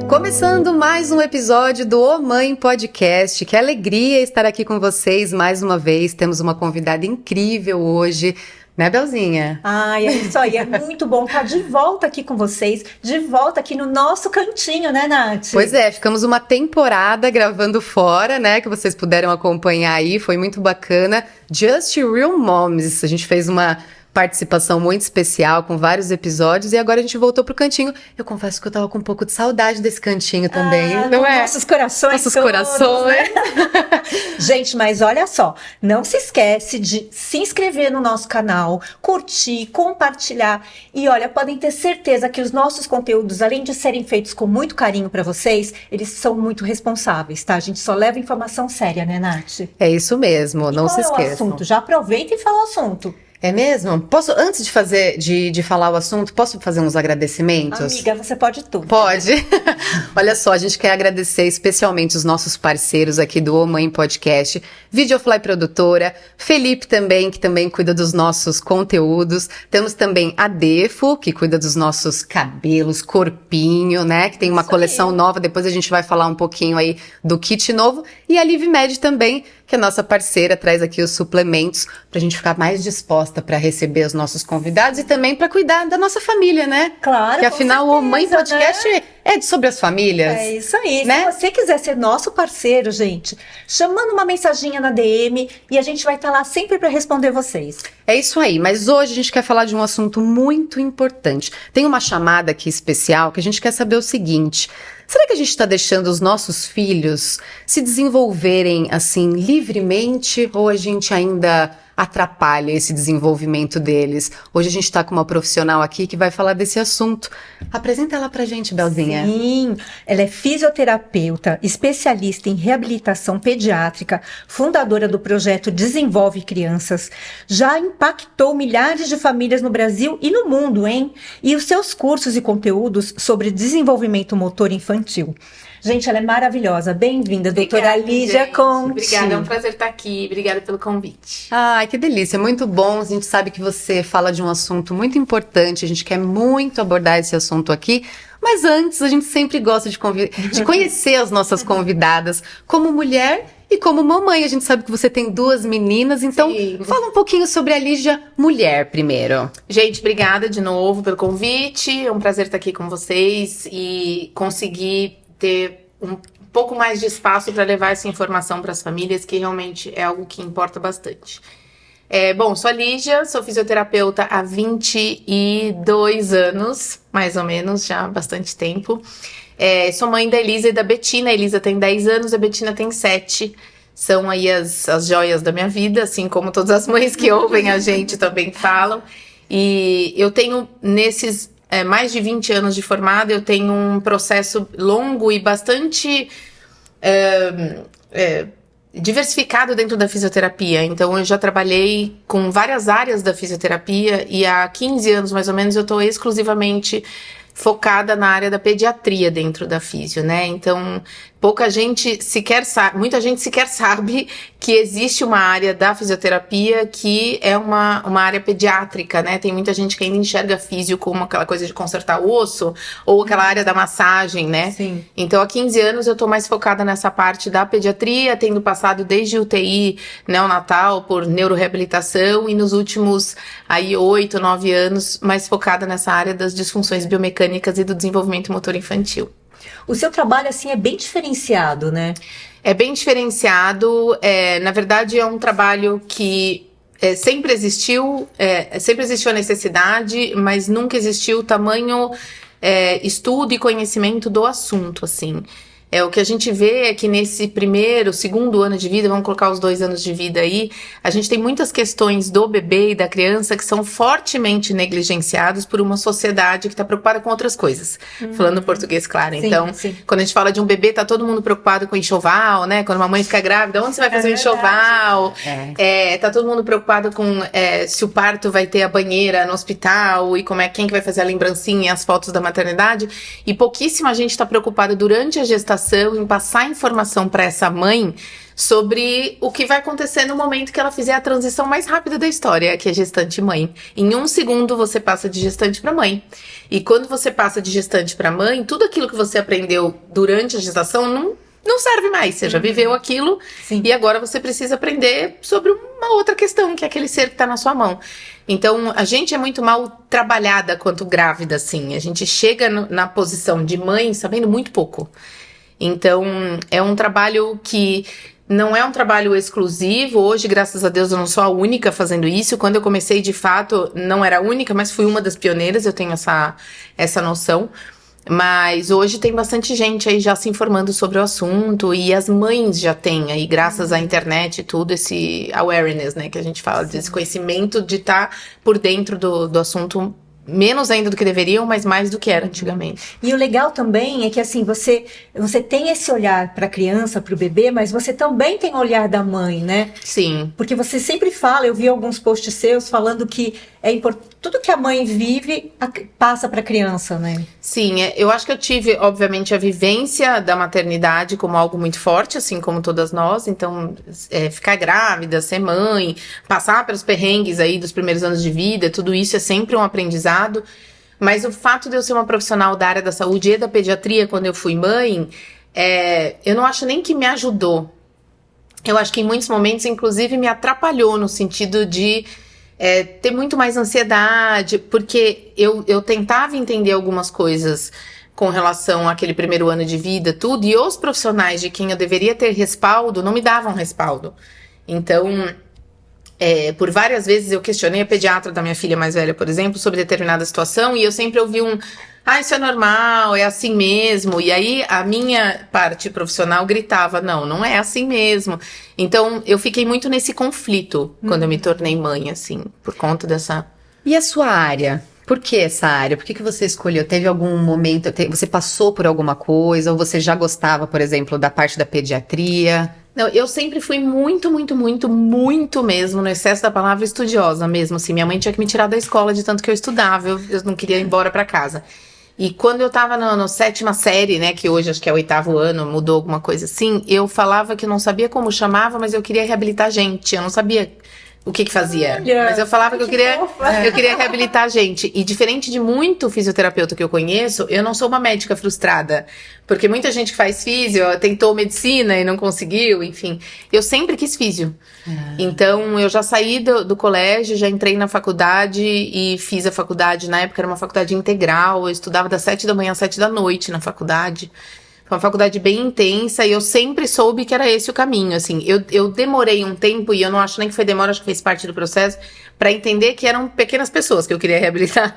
Começando mais um episódio do Ô Mãe Podcast. Que alegria estar aqui com vocês mais uma vez. Temos uma convidada incrível hoje, né, Belzinha? Ai, é isso aí, é muito bom estar de volta aqui com vocês, de volta aqui no nosso cantinho, né, Nath? Pois é, ficamos uma temporada gravando fora, né, que vocês puderam acompanhar aí, foi muito bacana. Just Real Moms, a gente fez uma participação muito especial, com vários episódios, e agora a gente voltou pro cantinho. Eu confesso que eu tava com um pouco de saudade desse cantinho também, não é? Nossos corações. Nossos corações. Né? Gente, mas olha só, não se esquece de se inscrever no nosso canal, curtir, compartilhar, e olha, podem ter certeza que os nossos conteúdos, além de serem feitos com muito carinho para vocês, eles são muito responsáveis, tá? A gente só leva informação séria, né, Nath? É isso mesmo, não se esqueçam. Qual é o assunto? Já aproveita e fala o assunto. É mesmo? Posso, antes de falar o assunto, posso fazer uns agradecimentos? Amiga, você pode tudo. Pode. Olha só, a gente quer agradecer especialmente os nossos parceiros aqui do Ô Mãe Podcast, Videofly Produtora, Felipe também, que também cuida dos nossos conteúdos. Temos também a Defo, que cuida dos nossos cabelos, corpinho, né? Que tem uma coleção nova, depois a gente vai falar um pouquinho aí do kit novo. E a LiveMed também, que é nossa parceira, traz aqui os suplementos pra gente ficar mais disposta para receber os nossos convidados e também para cuidar da nossa família, né? Claro, que afinal o Mãe Podcast, né? É sobre as famílias. É isso aí. Né? Se você quiser ser nosso parceiro, gente, chamando uma mensaginha na DM e a gente vai estar lá sempre para responder vocês. É isso aí, mas hoje a gente quer falar de um assunto muito importante. Tem uma chamada aqui especial que a gente quer saber o seguinte: será que a gente está deixando os nossos filhos se desenvolverem assim livremente ou a gente ainda atrapalha esse desenvolvimento deles? Hoje a gente está com uma profissional aqui que vai falar desse assunto. Apresenta ela pra gente, Belzinha. Sim, ela é fisioterapeuta, especialista em reabilitação pediátrica, fundadora do projeto Desenvolve Crianças. Já impactou milhares de famílias no Brasil e no mundo, hein? E os seus cursos e conteúdos sobre desenvolvimento motor infantil. Gente, ela é maravilhosa. Bem-vinda, doutora Lígia Conte. Obrigada, é um prazer estar aqui. Obrigada pelo convite. Ai, que delícia. Muito bom. A gente sabe que você fala de um assunto muito importante. A gente quer muito abordar esse assunto aqui. Mas antes, a gente sempre gosta de conhecer as nossas convidadas como mulher e como mamãe. A gente sabe que você tem duas meninas, então fala um pouquinho sobre a Lígia mulher primeiro. Gente, obrigada de novo pelo convite. É um prazer estar aqui com vocês e conseguir ter um pouco mais de espaço para levar essa informação para as famílias, que realmente é algo que importa bastante. Bom, sou a Lígia, sou fisioterapeuta há 22 anos, mais ou menos, já há bastante tempo. Sou mãe da Elisa e da Betina. A Elisa tem 10 anos, a Betina tem 7. São aí as joias da minha vida, assim como todas as mães que ouvem a gente também falam. E eu tenho nesses mais de 20 anos de formada, eu tenho um processo longo e bastante diversificado dentro da fisioterapia. Então, eu já trabalhei com várias áreas da fisioterapia e há 15 anos, mais ou menos, eu estou exclusivamente focada na área da pediatria dentro da fisio, né? Então, pouca gente sequer sabe, muita gente sequer sabe que existe uma área da fisioterapia que é uma área pediátrica, né? Tem muita gente que ainda enxerga a fisio como aquela coisa de consertar o osso ou aquela área da massagem, né? Sim. Então, há 15 anos eu tô mais focada nessa parte da pediatria, tendo passado desde UTI neonatal por neuroreabilitação e nos últimos aí 8, 9 anos mais focada nessa área das disfunções biomecânicas e do desenvolvimento motor infantil. O seu trabalho, assim, é bem diferenciado, né? É bem diferenciado. Na verdade, é um trabalho que sempre existiu a necessidade, mas nunca existiu o tamanho estudo e conhecimento do assunto, assim. O que a gente vê é que nesse segundo ano de vida, vamos colocar os 2 anos de vida aí, a gente tem muitas questões do bebê e da criança que são fortemente negligenciadas por uma sociedade que está preocupada com outras coisas. Falando português, claro. Sim, então, sim. Quando a gente fala de um bebê, tá todo mundo preocupado com enxoval, né? Quando uma mãe fica grávida, onde você vai fazer o enxoval? Tá todo mundo preocupado com se o parto vai ter a banheira no hospital e quem que vai fazer a lembrancinha e as fotos da maternidade. E pouquíssima gente está preocupada durante a gestação orientação, em passar informação para essa mãe sobre o que vai acontecer no momento que ela fizer a transição mais rápida da história, que é gestante mãe. Em 1 segundo você passa de gestante para mãe. E quando você passa de gestante para mãe, tudo aquilo que você aprendeu durante a gestação não serve mais. Você já viveu aquilo. Sim. E agora você precisa aprender sobre uma outra questão, que é aquele ser que está na sua mão. Então, a gente é muito mal trabalhada quanto grávida, assim. A gente chega na posição de mãe sabendo muito pouco. Então, é um trabalho que não é um trabalho exclusivo. Hoje, graças a Deus, eu não sou a única fazendo isso. Quando eu comecei, de fato, não era a única, mas fui uma das pioneiras. Eu tenho essa noção. Mas hoje tem bastante gente aí já se informando sobre o assunto. E as mães já têm aí, graças à internet e tudo, esse awareness, né? Que a gente fala, desse conhecimento de estar por dentro do assunto. Menos ainda do que deveriam, mas mais do que era antigamente. E o legal também é que, assim, você tem esse olhar para a criança, para o bebê, mas você também tem o olhar da mãe, né? Sim. Porque você sempre fala, eu vi alguns posts seus falando que é importante, tudo que a mãe vive passa para a criança, né? Sim, eu acho que eu tive, obviamente, a vivência da maternidade como algo muito forte, assim como todas nós. Então, ficar grávida, ser mãe, passar pelos perrengues aí dos primeiros anos de vida, tudo isso é sempre um aprendizado. Mas o fato de eu ser uma profissional da área da saúde e da pediatria quando eu fui mãe, eu não acho nem que me ajudou. Eu acho que em muitos momentos, inclusive, me atrapalhou no sentido de ter muito mais ansiedade, porque eu tentava entender algumas coisas com relação àquele primeiro ano de vida, tudo, e os profissionais de quem eu deveria ter respaldo não me davam respaldo. Então, por várias vezes eu questionei a pediatra da minha filha mais velha, por exemplo, sobre determinada situação, e eu sempre ouvi isso é normal, é assim mesmo. E aí a minha parte profissional gritava, não é assim mesmo. Então eu fiquei muito nesse conflito quando eu me tornei mãe, assim, por conta dessa... E a sua área? Por que essa área? Por que você escolheu? Teve algum momento, você passou por alguma coisa, ou você já gostava, por exemplo, da parte da pediatria? Não, eu sempre fui muito, muito, muito, muito mesmo, no excesso da palavra, estudiosa mesmo, assim. Minha mãe tinha que me tirar da escola de tanto que eu estudava, eu não queria ir embora pra casa. E quando eu tava na 7ª série, né, que hoje acho que é o 8º ano, mudou alguma coisa assim, eu falava que eu não sabia como chamava, mas eu queria reabilitar gente, eu não sabia o que fazia. Olha, mas eu falava que eu queria reabilitar gente. E diferente de muito fisioterapeuta que eu conheço, eu não sou uma médica frustrada. Porque muita gente que faz físio tentou medicina e não conseguiu, enfim. Eu sempre quis físio. Então, eu já saí do colégio, já entrei na faculdade e fiz a faculdade. Na época era uma faculdade integral, eu estudava das 7 da manhã às 7 da noite na faculdade. Foi uma faculdade bem intensa e eu sempre soube que era esse o caminho, assim. Eu demorei um tempo, e eu não acho nem que foi demora, acho que fez parte do processo, pra entender que eram pequenas pessoas que eu queria reabilitar.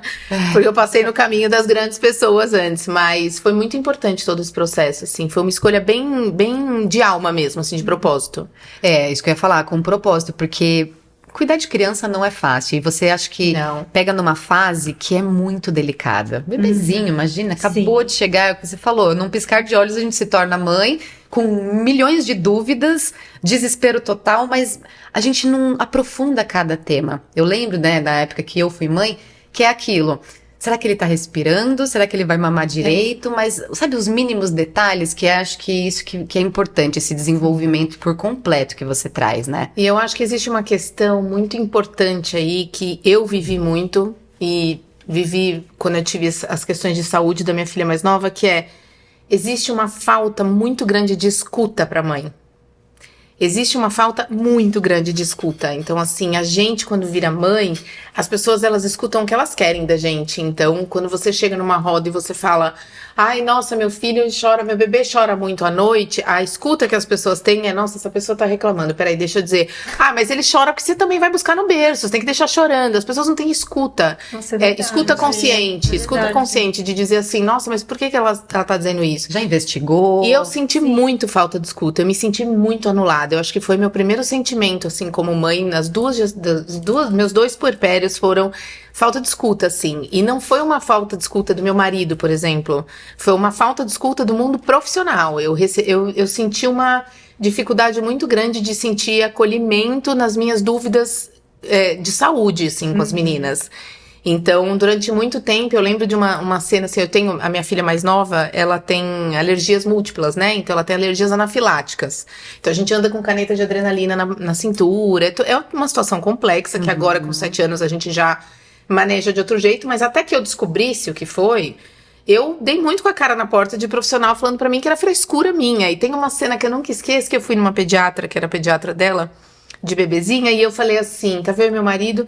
Porque eu passei no caminho das grandes pessoas antes, mas foi muito importante todo esse processo, assim. Foi uma escolha bem, bem de alma mesmo, assim, de propósito. Isso que eu ia falar, com propósito, porque cuidar de criança não é fácil. E você acha que pega numa fase que é muito delicada. Bebezinho, imagina, acabou de chegar, é o que você falou, num piscar de olhos a gente se torna mãe, com milhões de dúvidas, desespero total, mas a gente não aprofunda cada tema. Eu lembro, né, da época que eu fui mãe, que é aquilo... Será que ele tá respirando? Será que ele vai mamar direito? Mas, sabe, os mínimos detalhes que acho que isso que é importante, esse desenvolvimento por completo que você traz, né? E eu acho que existe uma questão muito importante aí, que eu vivi muito, e vivi quando eu tive as questões de saúde da minha filha mais nova, que existe uma falta muito grande de escuta pra mãe. Existe uma falta muito grande de escuta. Então, assim, a gente, quando vira mãe, as pessoas, elas escutam o que elas querem da gente. Então, quando você chega numa roda e você fala, ai, nossa, meu filho chora, meu bebê chora muito à noite, a escuta que as pessoas têm é, nossa, essa pessoa tá reclamando. Peraí, deixa eu dizer. Mas ele chora porque você também vai buscar no berço, você tem que deixar chorando. As pessoas não têm escuta. Nossa, é verdade, escuta consciente. Escuta consciente de dizer assim, nossa, mas por que ela tá dizendo isso? Já investigou? E eu senti muito falta de escuta. Eu me senti muito anulada. Eu acho que foi meu primeiro sentimento, assim, como mãe, meus 2 puerpérios foram falta de escuta, assim. E não foi uma falta de escuta do meu marido, por exemplo. Foi uma falta de escuta do mundo profissional. Eu senti uma dificuldade muito grande de sentir acolhimento nas minhas dúvidas de saúde, assim, com as meninas. Então, durante muito tempo, eu lembro de uma cena, assim, eu tenho, a minha filha mais nova, ela tem alergias múltiplas, né? Então, ela tem alergias anafiláticas. Então, a gente anda com caneta de adrenalina na cintura. É uma situação complexa, que agora, com 7 anos, a gente já maneja de outro jeito. Mas até que eu descobrisse o que foi, eu dei muito com a cara na porta de profissional falando pra mim que era frescura minha. E tem uma cena que eu nunca esqueço, que eu fui numa pediatra, que era a pediatra dela, de bebezinha, e eu falei assim, tá vendo meu marido?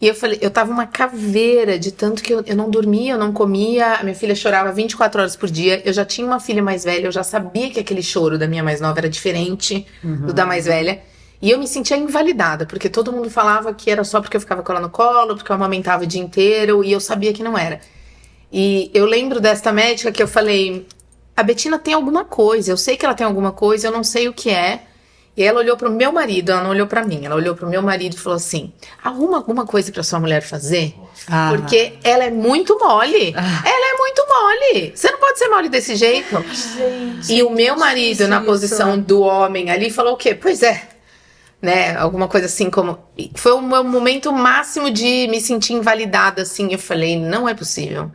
E eu falei, eu tava uma caveira de tanto que eu não dormia, eu não comia, a minha filha chorava 24 horas por dia, eu já tinha uma filha mais velha, eu já sabia que aquele choro da minha mais nova era diferente do da mais velha, e eu me sentia invalidada, porque todo mundo falava que era só porque eu ficava com ela no colo, porque eu amamentava o dia inteiro, e eu sabia que não era. E eu lembro desta médica que eu falei, a Betina tem alguma coisa, eu sei que ela tem alguma coisa, eu não sei o que é. E ela olhou pro meu marido, ela não olhou pra mim, ela olhou pro meu marido e falou assim, arruma alguma coisa pra sua mulher fazer, porque ela é muito mole, ela é muito mole, você não pode ser mole desse jeito. Gente, e o meu marido, na posição do homem ali, falou o quê? Pois é, né, alguma coisa assim como, foi o meu momento máximo de me sentir invalidada, assim, eu falei, não é possível.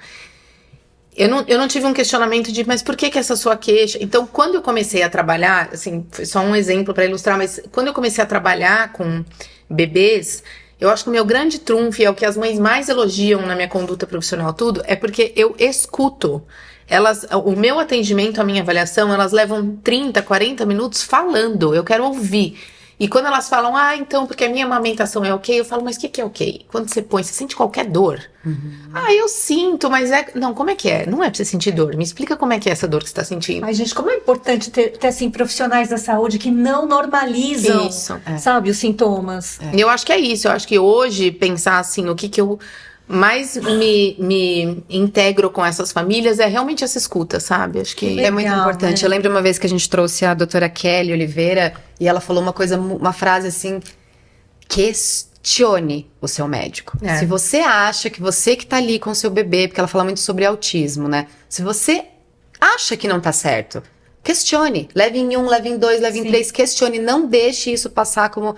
Eu não tive um questionamento de, mas por que essa sua queixa? Então, quando eu comecei a trabalhar, assim, foi só um exemplo para ilustrar, mas quando eu comecei a trabalhar com bebês, eu acho que o meu grande trunfo, é o que as mães mais elogiam na minha conduta profissional, tudo, é porque eu escuto. O meu atendimento, a minha avaliação, elas levam 30, 40 minutos falando, eu quero ouvir. E quando elas falam, então, porque a minha amamentação é ok, eu falo, mas o que é ok? Quando você põe, você sente qualquer dor? Eu sinto, mas não, como é que é? Não é pra você sentir dor, me explica como é que é essa dor que você tá sentindo. Mas, gente, como é importante ter assim, profissionais da saúde que não normalizam, sabe, os sintomas. Eu acho que é isso, eu acho que hoje, pensar assim, o que eu mais me integro com essas famílias é realmente essa escuta, sabe? Acho que é muito importante. Né? Eu lembro uma vez que a gente trouxe a doutora Kelly Oliveira e ela falou uma frase assim, questione o seu médico. Se você acha que você que tá ali com o seu bebê, porque ela fala muito sobre autismo, né? Se você acha que não tá certo, questione. Leve em 1, leve em 2, leve em 3, questione. Não deixe isso passar como...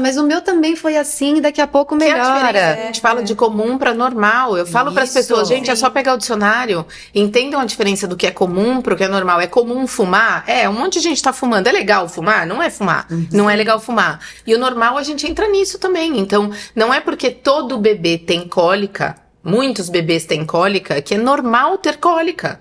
mas o meu também foi assim, daqui a pouco melhora. A gente fala de comum para normal. Eu falo para as pessoas, gente, é só pegar o dicionário, entendam a diferença do que é comum pro que é normal. É comum fumar? Um monte de gente tá fumando. É legal fumar? Não é fumar. Não é legal fumar. E o normal, a gente entra nisso também. Então, não é porque todo bebê tem cólica, muitos bebês têm cólica, que é normal ter cólica.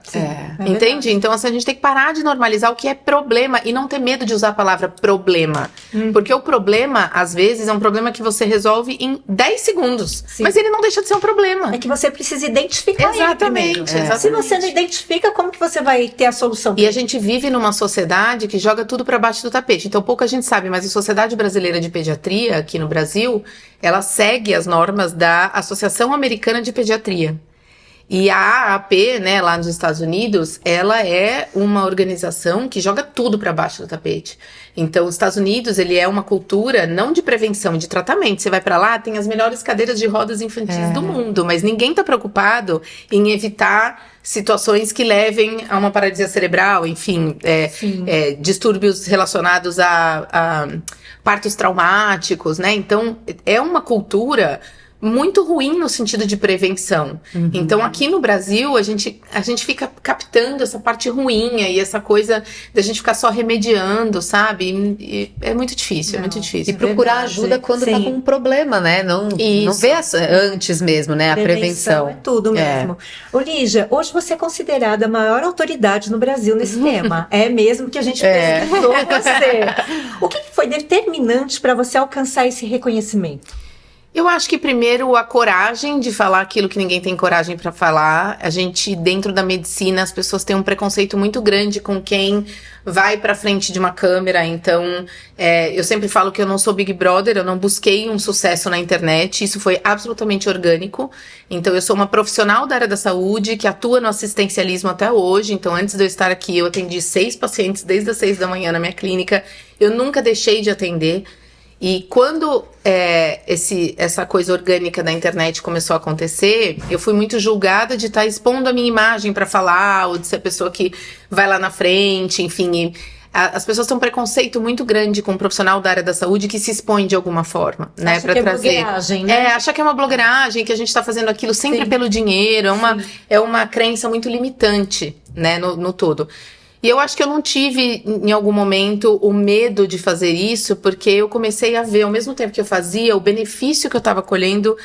Entende? Então, assim, a gente tem que parar de normalizar o que é problema e não ter medo de usar a palavra problema. Porque o problema, às vezes, é um problema que você resolve em 10 segundos. Mas ele não deixa de ser um problema. É que você precisa identificar exatamente, ele primeiro. Se você não identifica, como que você vai ter a solução? E a gente vive numa sociedade que joga tudo para baixo do tapete. Então, pouca gente sabe, mas a Sociedade Brasileira de Pediatria, aqui no Brasil, ela segue as normas da Associação Americana de Pediatria. E a AAP, né, lá nos Estados Unidos, ela é uma organização que joga tudo para baixo do tapete. Então, os Estados Unidos, ele é uma cultura não de prevenção, de tratamento. Você vai para lá, tem as melhores cadeiras de rodas infantis do mundo, mas ninguém tá preocupado em evitar situações que levem a uma paralisia cerebral, enfim, distúrbios relacionados a partos traumáticos, né? Então, é uma cultura muito ruim no sentido de prevenção. Então, aqui no Brasil, a gente fica captando essa parte ruim e essa coisa da gente ficar só remediando, sabe? E é muito difícil, é muito difícil. E procurar ajuda quando tá com um problema, né? Não ver antes mesmo, né? A prevenção. É tudo mesmo. Lígia, hoje você é considerada a maior autoridade no Brasil nesse tema. É mesmo que a gente pesquisou você. O que foi determinante para você alcançar esse reconhecimento? Eu acho que primeiro a coragem de falar aquilo que ninguém tem coragem para falar. A gente, dentro da medicina, as pessoas têm um preconceito muito grande com quem vai pra frente de uma câmera. Então, eu sempre falo que eu não sou Big Brother, eu não busquei um sucesso na internet. Isso foi absolutamente orgânico. Então, eu sou uma profissional da área da saúde que atua no assistencialismo até hoje. Então, antes de eu estar aqui, eu atendi 6 pacientes desde as 6 da manhã na minha clínica. Eu nunca deixei de atender. E quando essa coisa orgânica da internet começou a acontecer, eu fui muito julgada de estar expondo a minha imagem para falar, ou de ser a pessoa que vai lá na frente, enfim. as pessoas têm um preconceito muito grande com um profissional da área da saúde que se expõe de alguma forma, né? Pra trazer. É blogueiragem, né? Achar que é uma blogueiragem, que a gente tá fazendo aquilo sempre pelo dinheiro. É uma crença muito limitante, né? No todo. E eu acho que eu não tive, em algum momento, o medo de fazer isso, porque eu comecei a ver, ao mesmo tempo que eu fazia, o benefício que eu estava colhendo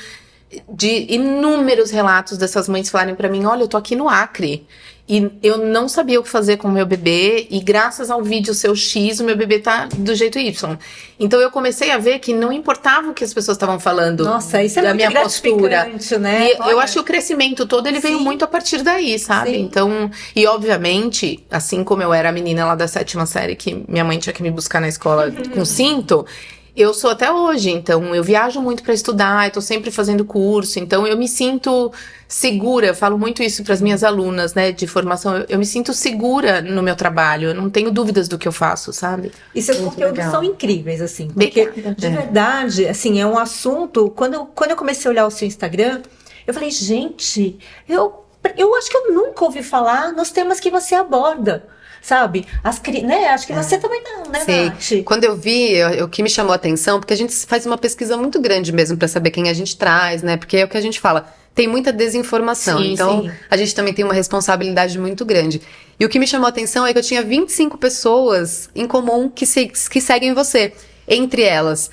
de inúmeros relatos dessas mães falarem pra mim, olha, eu tô aqui no Acre, e eu não sabia o que fazer com o meu bebê, e graças ao vídeo seu X, o meu bebê tá do jeito Y. Então eu comecei a ver que não importava o que as pessoas estavam falando. Nossa, isso é da muito minha postura, né? E eu acho que o crescimento todo, ele veio muito a partir daí, sabe? Sim. Então, e obviamente, assim como eu era a menina lá da 7ª série, que minha mãe tinha que me buscar na escola com cinto, eu sou até hoje, então eu viajo muito para estudar, eu tô sempre fazendo curso, então eu me sinto segura, eu falo muito isso para as minhas alunas, né, de formação, eu me sinto segura no meu trabalho, eu não tenho dúvidas do que eu faço, sabe? E seus conteúdos são incríveis, assim, porque de verdade, assim, é um assunto, quando eu comecei a olhar o seu Instagram, eu falei, gente, eu acho que eu nunca ouvi falar nos temas que você aborda. Sabe? Né? Acho que você também não, né, Nath? Quando eu vi, o que me chamou a atenção, porque a gente faz uma pesquisa muito grande mesmo pra saber quem a gente traz, né? Porque é o que a gente fala, tem muita desinformação, então a gente também tem uma responsabilidade muito grande. E o que me chamou a atenção é que eu tinha 25 pessoas em comum que seguem você. Entre elas,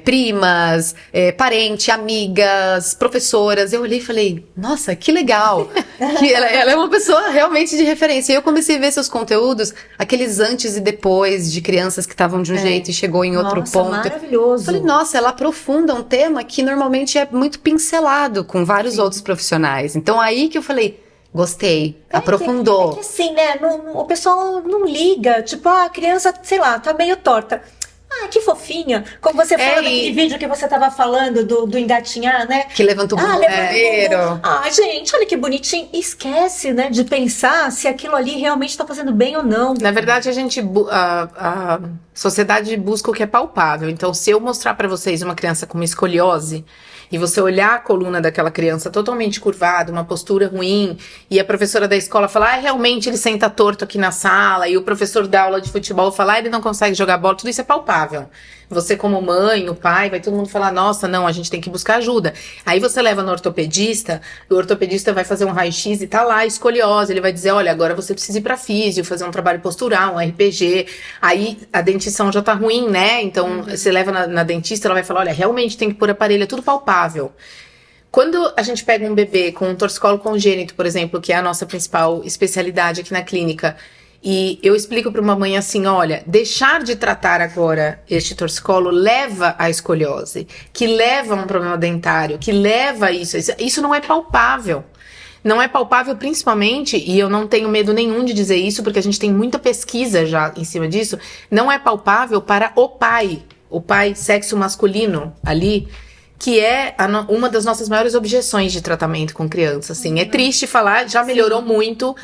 primas, parente, amigas, professoras. Eu olhei e falei, nossa, que legal. Que ela é uma pessoa realmente de referência. E eu comecei a ver seus conteúdos, aqueles antes e depois de crianças que estavam de um jeito e chegou em outro ponto. Maravilhoso. Eu falei, nossa, ela aprofunda um tema que normalmente é muito pincelado com vários outros profissionais. Então aí que eu falei, gostei, aprofundou. É que assim, né, o pessoal não liga, tipo, a criança, sei lá, tá meio torta. Ah, que fofinha. Como você fala daquele vídeo que você tava falando do engatinhar, né? Que levanta o bumbum inteiro. Ah, gente, olha que bonitinho. Esquece, né, de pensar se aquilo ali realmente tá fazendo bem ou não. Na verdade, a sociedade busca o que é palpável. Então, se eu mostrar pra vocês uma criança com uma escoliose, e você olhar a coluna daquela criança totalmente curvada, uma postura ruim, e a professora da escola falar, realmente ele senta torto aqui na sala, e o professor da aula de futebol falar, ele não consegue jogar bola, tudo isso é palpável. Você como mãe, o pai, vai todo mundo falar, nossa, não, a gente tem que buscar ajuda. Aí você leva no ortopedista, o ortopedista vai fazer um raio-x e tá lá, escoliose, ele vai dizer, olha, agora você precisa ir pra físio, fazer um trabalho postural, um RPG, aí a dentição já tá ruim, né? Então, você leva na dentista, ela vai falar, olha, realmente tem que pôr aparelho, é tudo palpável. Quando a gente pega um bebê com um torcicolo congênito, por exemplo, que é a nossa principal especialidade aqui na clínica, e eu explico para uma mãe assim, olha, deixar de tratar agora este torcicolo leva à escoliose, que leva a um problema dentário, que leva a isso. Isso não é palpável. Não é palpável principalmente, e eu não tenho medo nenhum de dizer isso, porque a gente tem muita pesquisa já em cima disso, não é palpável para o pai sexo masculino ali, que é uma das nossas maiores objeções de tratamento com criança, assim. É triste falar, já melhorou muito.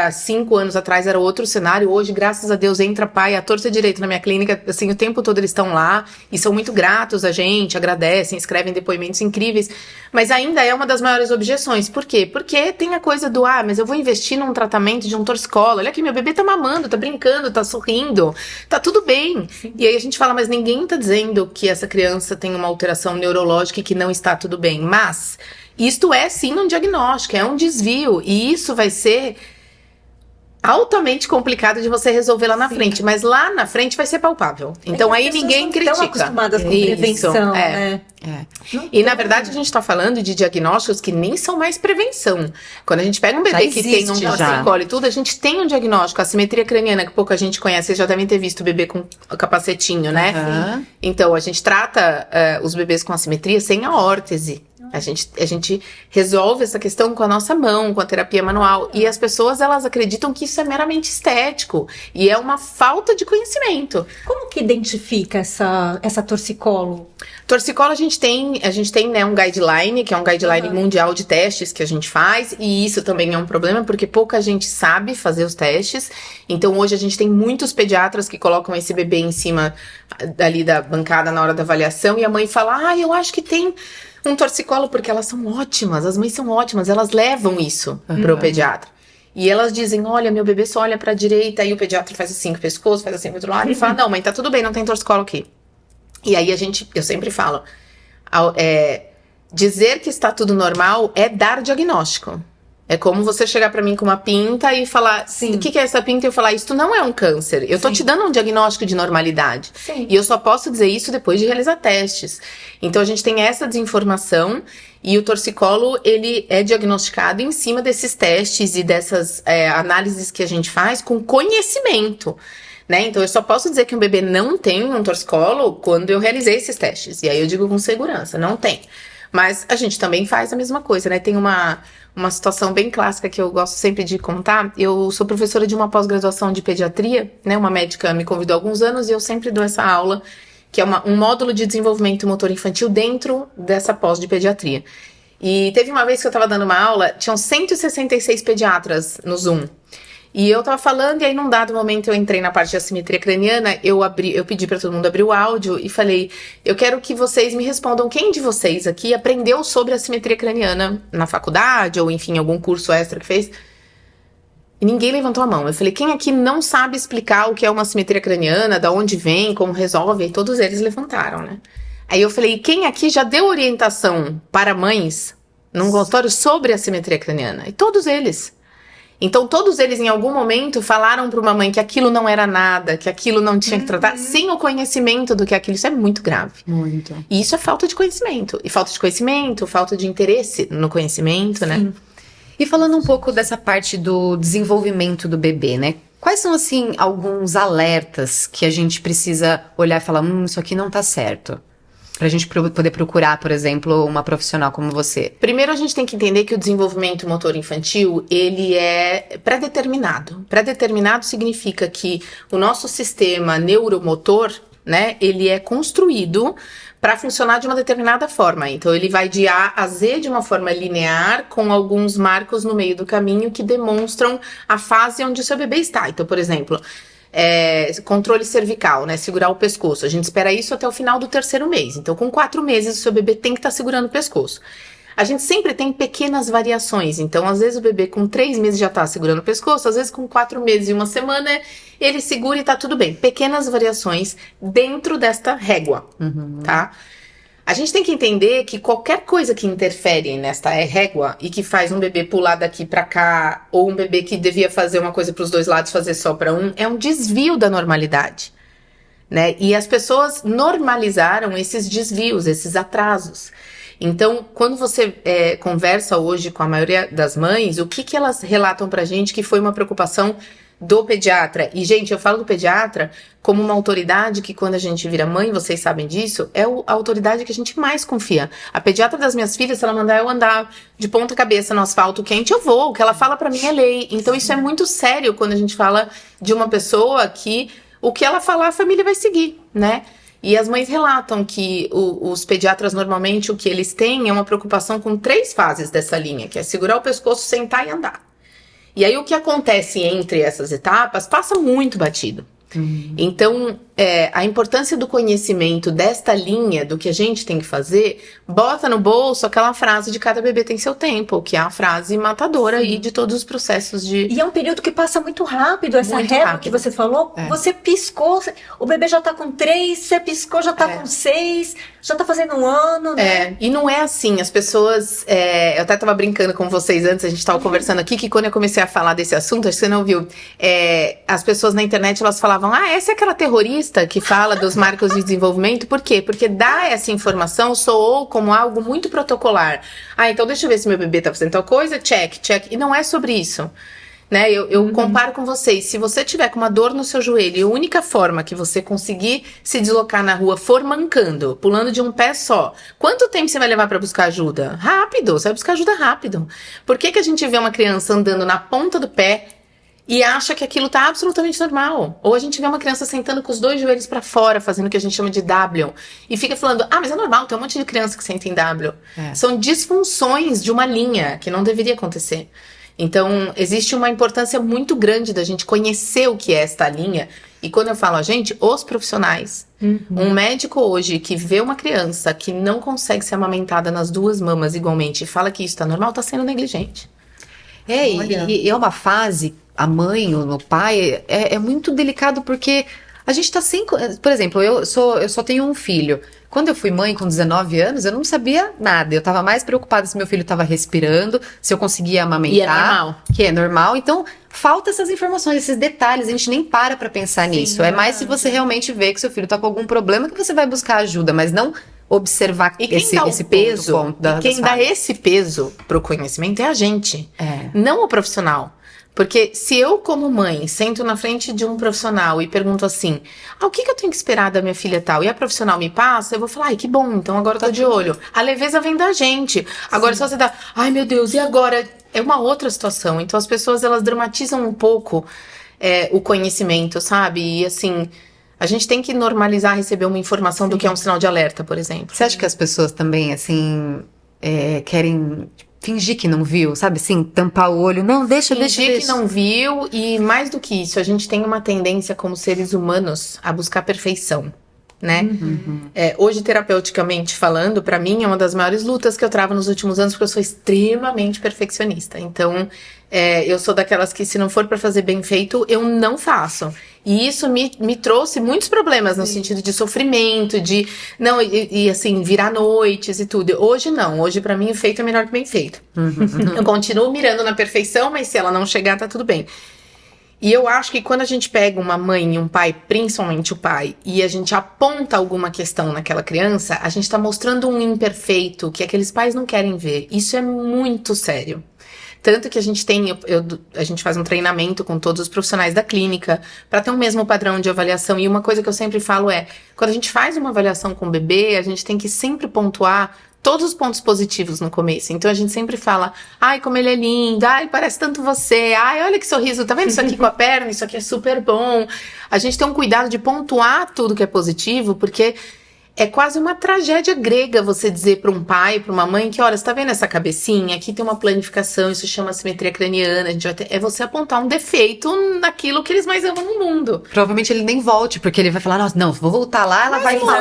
Há 5 anos atrás era outro cenário. Hoje, graças a Deus, entra pai à torta direito na minha clínica. Assim, o tempo todo eles estão lá e são muito gratos a gente, agradecem, escrevem depoimentos incríveis. Mas ainda é uma das maiores objeções. Por quê? Porque tem a coisa do, mas eu vou investir num tratamento de um torcicolo. Olha aqui, meu bebê tá mamando, tá brincando, tá sorrindo. Tá tudo bem. Sim. E aí a gente fala, mas ninguém tá dizendo que essa criança tem uma alteração neurológica e que não está tudo bem, mas isto é sim um diagnóstico, é um desvio, e isso vai ser altamente complicado de você resolver lá na frente, mas lá na frente vai ser palpável. Então aí ninguém critica. Estão acostumadas com prevenção, né? E na verdade a gente tá falando de diagnósticos que nem são mais prevenção. Quando a gente pega um bebê que tem um torcicolo e tudo, a gente tem um diagnóstico, a simetria craniana, que pouca gente conhece, vocês já devem ter visto o bebê com o capacetinho, né? Então a gente trata os bebês com assimetria sem a órtese. A gente resolve essa questão com a nossa mão, com a terapia manual. E as pessoas, elas acreditam que isso é meramente estético. E é uma falta de conhecimento. Como que identifica essa torcicolo? Torcicolo, a gente tem, né, um guideline, que é um guideline mundial de testes que a gente faz. E isso também é um problema, porque pouca gente sabe fazer os testes. Então, hoje a gente tem muitos pediatras que colocam esse bebê em cima ali da bancada na hora da avaliação. E a mãe fala, eu acho que tem um torcicolo, porque elas são ótimas, as mães são ótimas, elas levam isso pro pediatra. E elas dizem, olha, meu bebê só olha pra direita, aí o pediatra faz assim com o pescoço, faz assim pro outro lado, e fala, não, mãe, tá tudo bem, não tem torcicolo aqui. E aí eu sempre falo, dizer que está tudo normal é dar diagnóstico. É como você chegar pra mim com uma pinta e falar, o que é essa pinta? E eu falar, isso não é um câncer. Eu tô te dando um diagnóstico de normalidade. Sim. E eu só posso dizer isso depois de realizar testes. Então a gente tem essa desinformação e o torcicolo, ele é diagnosticado em cima desses testes e dessas análises que a gente faz com conhecimento. Né? Então eu só posso dizer que um bebê não tem um torcicolo quando eu realizei esses testes. E aí eu digo com segurança, não tem. Mas a gente também faz a mesma coisa, né? Tem uma situação bem clássica que eu gosto sempre de contar. Eu sou professora de uma pós-graduação de pediatria, né? Uma médica me convidou há alguns anos e eu sempre dou essa aula, que é um módulo de desenvolvimento motor infantil dentro dessa pós de pediatria. E teve uma vez que eu tava dando uma aula, tinham 166 pediatras no Zoom. E eu tava falando, e aí num dado momento eu entrei na parte de assimetria craniana, eu pedi pra todo mundo abrir o áudio e falei, eu quero que vocês me respondam quem de vocês aqui aprendeu sobre assimetria craniana na faculdade, ou enfim, algum curso extra que fez. E ninguém levantou a mão. Eu falei, quem aqui não sabe explicar o que é uma assimetria craniana, da onde vem, como resolve? E todos eles levantaram, né? Aí eu falei, quem aqui já deu orientação para mães num consultório sobre assimetria craniana? E todos eles. Então, todos eles, em algum momento, falaram para uma mãe que aquilo não era nada, que aquilo não tinha que tratar, sem o conhecimento do que aquilo. Isso é muito grave. Muito. E isso é falta de conhecimento. E falta de conhecimento, falta de interesse no conhecimento, né? E falando um pouco dessa parte do desenvolvimento do bebê, né? Quais são, assim, alguns alertas que a gente precisa olhar e falar, isso aqui não tá certo? Pra gente poder procurar, por exemplo, uma profissional como você. Primeiro, a gente tem que entender que o desenvolvimento motor infantil, ele é pré-determinado. Pré-determinado significa que o nosso sistema neuromotor, né, ele é construído para funcionar de uma determinada forma. Então, ele vai de A a Z de uma forma linear, com alguns marcos no meio do caminho que demonstram a fase onde o seu bebê está. Então, por exemplo, controle cervical, né? Segurar o pescoço. A gente espera isso até o final do 3º mês. Então, com 4 meses, o seu bebê tem que estar segurando o pescoço. A gente sempre tem pequenas variações. Então, às vezes, o bebê com 3 meses já está segurando o pescoço. Às vezes, com 4 meses e 1 semana, ele segura e tá tudo bem. Pequenas variações dentro desta régua, tá? A gente tem que entender que qualquer coisa que interfere nesta régua e que faz um bebê pular daqui pra cá, ou um bebê que devia fazer uma coisa pros 2 lados, fazer só pra um, é um desvio da normalidade, né? E as pessoas normalizaram esses desvios, esses atrasos. Então, quando você conversa hoje com a maioria das mães, o que elas relatam pra gente que foi uma preocupação do pediatra? E, gente, eu falo do pediatra como uma autoridade que, quando a gente vira mãe, vocês sabem disso, é a autoridade que a gente mais confia. A pediatra das minhas filhas, se ela mandar eu andar de ponta cabeça no asfalto quente, eu vou. O que ela fala pra mim é lei. Então, isso é muito sério quando a gente fala de uma pessoa que o que ela falar, a família vai seguir, né? E as mães relatam que os pediatras, normalmente, o que eles têm é uma preocupação com 3 fases dessa linha, que é segurar o pescoço, sentar e andar. E aí, o que acontece entre essas etapas passa muito batido. Então, a importância do conhecimento desta linha, do que a gente tem que fazer, bota no bolso aquela frase de cada bebê tem seu tempo, que é a frase matadora aí de todos os processos de... E é um período que passa muito rápido, essa régua que você falou, você piscou, o bebê já tá com 3, você piscou, já tá com 6, já tá fazendo 1 ano, né? E não é assim, as pessoas... eu até tava brincando com vocês antes, a gente tava conversando aqui, que quando eu comecei a falar desse assunto, acho que você não viu, as pessoas na internet, elas falavam, essa é aquela terrorista que fala dos marcos de desenvolvimento. Por quê? Porque dar essa informação soou como algo muito protocolar. Então deixa eu ver se meu bebê tá fazendo tal coisa, check. E não é sobre isso. Né? Eu comparo com vocês. Se você tiver com uma dor no seu joelho e a única forma que você conseguir se deslocar na rua for mancando, pulando de um pé só, quanto tempo você vai levar pra buscar ajuda? Rápido, você vai buscar ajuda rápido. Por que a gente vê uma criança andando na ponta do pé e acha que aquilo tá absolutamente normal? Ou a gente vê uma criança sentando com os 2 joelhos pra fora, fazendo o que a gente chama de W, e fica falando, mas é normal, tem um monte de criança que senta em W. São disfunções de uma linha que não deveria acontecer. Então, existe uma importância muito grande da gente conhecer o que é esta linha. E quando eu falo a gente, os profissionais. Um médico hoje que vê uma criança que não consegue ser amamentada nas 2 mamas igualmente e fala que isso tá normal, tá sendo negligente. E é uma fase, a mãe ou o pai, é muito delicado porque a gente tá sem... Por exemplo, eu só tenho um filho. Quando eu fui mãe com 19 anos, eu não sabia nada. Eu tava mais preocupada se meu filho tava respirando, se eu conseguia amamentar. E é normal. Que é normal. Então, falta essas informações, esses detalhes. A gente nem para pensar nisso. É mais se você realmente vê que seu filho tá com algum problema que você vai buscar ajuda, mas não observar esse peso. Quem dá esse peso pro conhecimento é a gente, não o profissional. Porque se eu, como mãe, sento na frente de um profissional e pergunto assim, o que eu tenho que esperar da minha filha tal? E a profissional me passa, eu vou falar, que bom, então agora eu tô de olho. A leveza vem da gente. Agora, se você dá, meu Deus, e agora? É uma outra situação. Então, as pessoas, elas dramatizam um pouco o conhecimento, sabe? E, assim, a gente tem que normalizar receber uma informação do que é um sinal de alerta, por exemplo. Você acha que as pessoas também, assim, querem... fingir que não viu, sabe assim? Tampar o olho. Não, deixa. Fingir que não viu. E mais do que isso, a gente tem uma tendência como seres humanos a buscar perfeição, né? Hoje, terapeuticamente falando, pra mim é uma das maiores lutas que eu travo nos últimos anos, porque eu sou extremamente perfeccionista. Então, eu sou daquelas que se não for pra fazer bem feito, eu não faço. E isso me trouxe muitos problemas no sentido de sofrimento, de... Não, e assim, virar noites e tudo. Hoje não. Hoje, pra mim, o feito é melhor que bem feito. Eu continuo mirando na perfeição, mas se ela não chegar, tá tudo bem. E eu acho que quando a gente pega uma mãe e um pai, principalmente o pai, e a gente aponta alguma questão naquela criança, a gente tá mostrando um imperfeito que aqueles pais não querem ver. Isso é muito sério. Tanto que a gente tem, a gente faz um treinamento com todos os profissionais da clínica para ter o mesmo padrão de avaliação. E uma coisa que eu sempre falo quando a gente faz uma avaliação com o bebê, a gente tem que sempre pontuar todos os pontos positivos no começo. Então a gente sempre fala, como ele é lindo, parece tanto você, olha que sorriso, tá vendo isso aqui com a perna, isso aqui é super bom. A gente tem um cuidado de pontuar tudo que é positivo, porque é quase uma tragédia grega você dizer para um pai, para uma mãe que, olha, você tá vendo essa cabecinha? Aqui tem uma planificação, isso chama simetria craniana. A gente vai é você apontar um defeito naquilo que eles mais amam no mundo. Provavelmente ele nem volte, porque ele vai falar, nossa, não, vou voltar lá, ela vai falar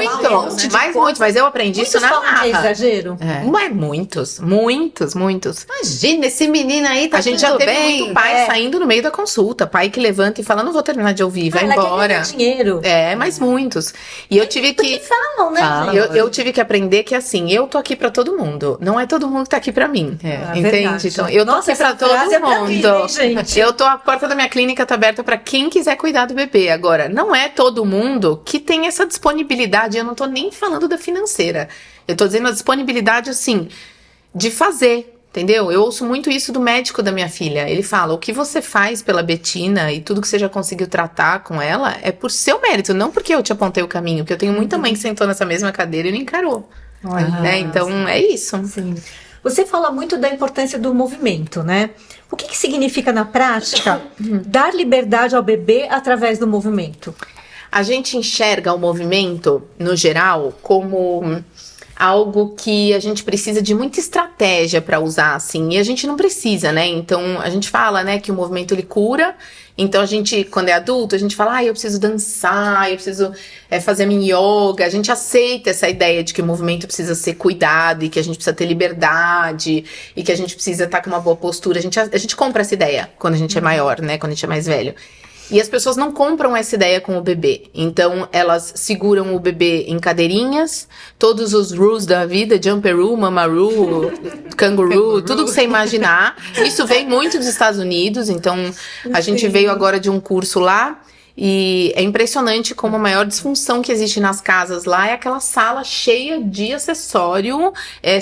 muito, mas eu aprendi isso na marra. É exagero? Mas muitos. Imagina, esse menino aí tá a gente já teve muito pai saindo no meio da consulta, pai que levanta e fala, não vou terminar de ouvir, vai embora. Dinheiro. Mas muitos. E eu tive que... falam, né? Eu tive que aprender que assim, eu tô aqui pra todo mundo. Não é todo mundo que tá aqui pra mim. Entende? Verdade. Então, eu tô aqui pra todo mundo. Gente. A porta da minha clínica tá aberta pra quem quiser cuidar do bebê. Agora, não é todo mundo que tem essa disponibilidade. Eu não tô nem falando da financeira. Eu tô dizendo a disponibilidade, assim, de fazer. Entendeu? Eu ouço muito isso do médico da minha filha. Ele fala, o que você faz pela Betina e tudo que você já conseguiu tratar com ela é por seu mérito, não porque eu te apontei o caminho. Porque eu tenho muita mãe que sentou nessa mesma cadeira e não encarou. Então, é isso. Sim. Você fala muito da importância do movimento, né? O que significa na prática dar liberdade ao bebê através do movimento? A gente enxerga o movimento, no geral, como... algo que a gente precisa de muita estratégia para usar, assim, e a gente não precisa, né? Então, a gente fala, né, que o movimento, ele cura. Então, a gente, quando é adulto, a gente fala, eu preciso dançar, eu preciso fazer minha yoga. A gente aceita essa ideia de que o movimento precisa ser cuidado e que a gente precisa ter liberdade e que a gente precisa estar com uma boa postura. A gente compra essa ideia quando a gente é maior, né, quando a gente é mais velho. E as pessoas não compram essa ideia com o bebê. Então, elas seguram o bebê em cadeirinhas, todos os rules da vida, jumperoo, mamaroo, kangaroo, tudo que você imaginar. Isso vem muito dos Estados Unidos, então a gente veio agora de um curso lá. E é impressionante como a maior disfunção que existe nas casas lá é aquela sala cheia de acessório,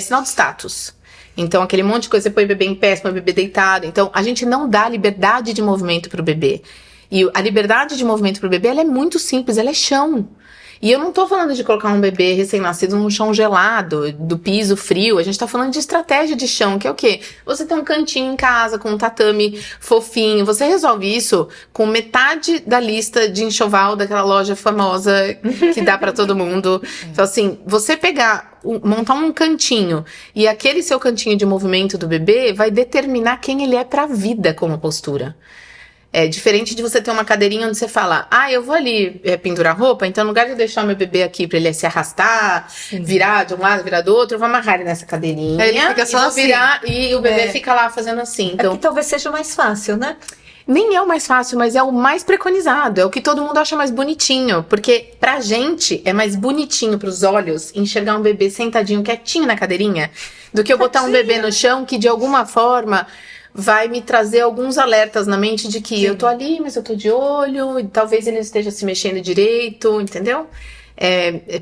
sinal de status. Então, aquele monte de coisa, você põe o bebê em pé, você põe o bebê deitado. Então, a gente não dá liberdade de movimento pro bebê. E a liberdade de movimento pro bebê, ela é muito simples, ela é chão. E eu não tô falando de colocar um bebê recém-nascido num chão gelado, do piso frio. A gente tá falando de estratégia de chão, que é o quê? Você tem um cantinho em casa com um tatame fofinho. Você resolve isso com metade da lista de enxoval daquela loja famosa que dá pra todo mundo. Então, assim, você montar um cantinho e aquele seu cantinho de movimento do bebê vai determinar quem ele é pra vida como postura. É diferente de você ter uma cadeirinha onde você fala, eu vou ali pendurar roupa, então no lugar de eu deixar meu bebê aqui pra ele se arrastar, virar de um lado, virar do outro, eu vou amarrar ele nessa cadeirinha. Ele fica só assim. E o bebê fica lá fazendo assim. Então, que talvez seja mais fácil, né? Nem é o mais fácil, mas é o mais preconizado. É o que todo mundo acha mais bonitinho. Porque pra gente é mais bonitinho pros olhos enxergar um bebê sentadinho, quietinho na cadeirinha, do que eu botar um bebê no chão que de alguma forma vai me trazer alguns alertas na mente de que eu tô ali, mas eu tô de olho, e talvez ele esteja se mexendo direito, entendeu?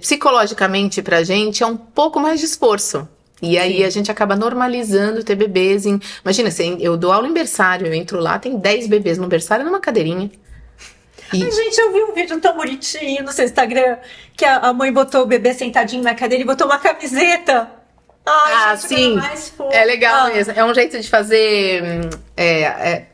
Psicologicamente pra gente é um pouco mais de esforço. E aí a gente acaba normalizando ter bebês em... Imagina, eu dou aula em berçário, eu entro lá, tem 10 bebês no berçário numa cadeirinha. Ai, gente, eu vi um vídeo tão bonitinho no seu Instagram, que a mãe botou o bebê sentadinho na cadeira e botou uma camiseta. Ai, gente, sim, é legal mesmo. É um jeito de fazer,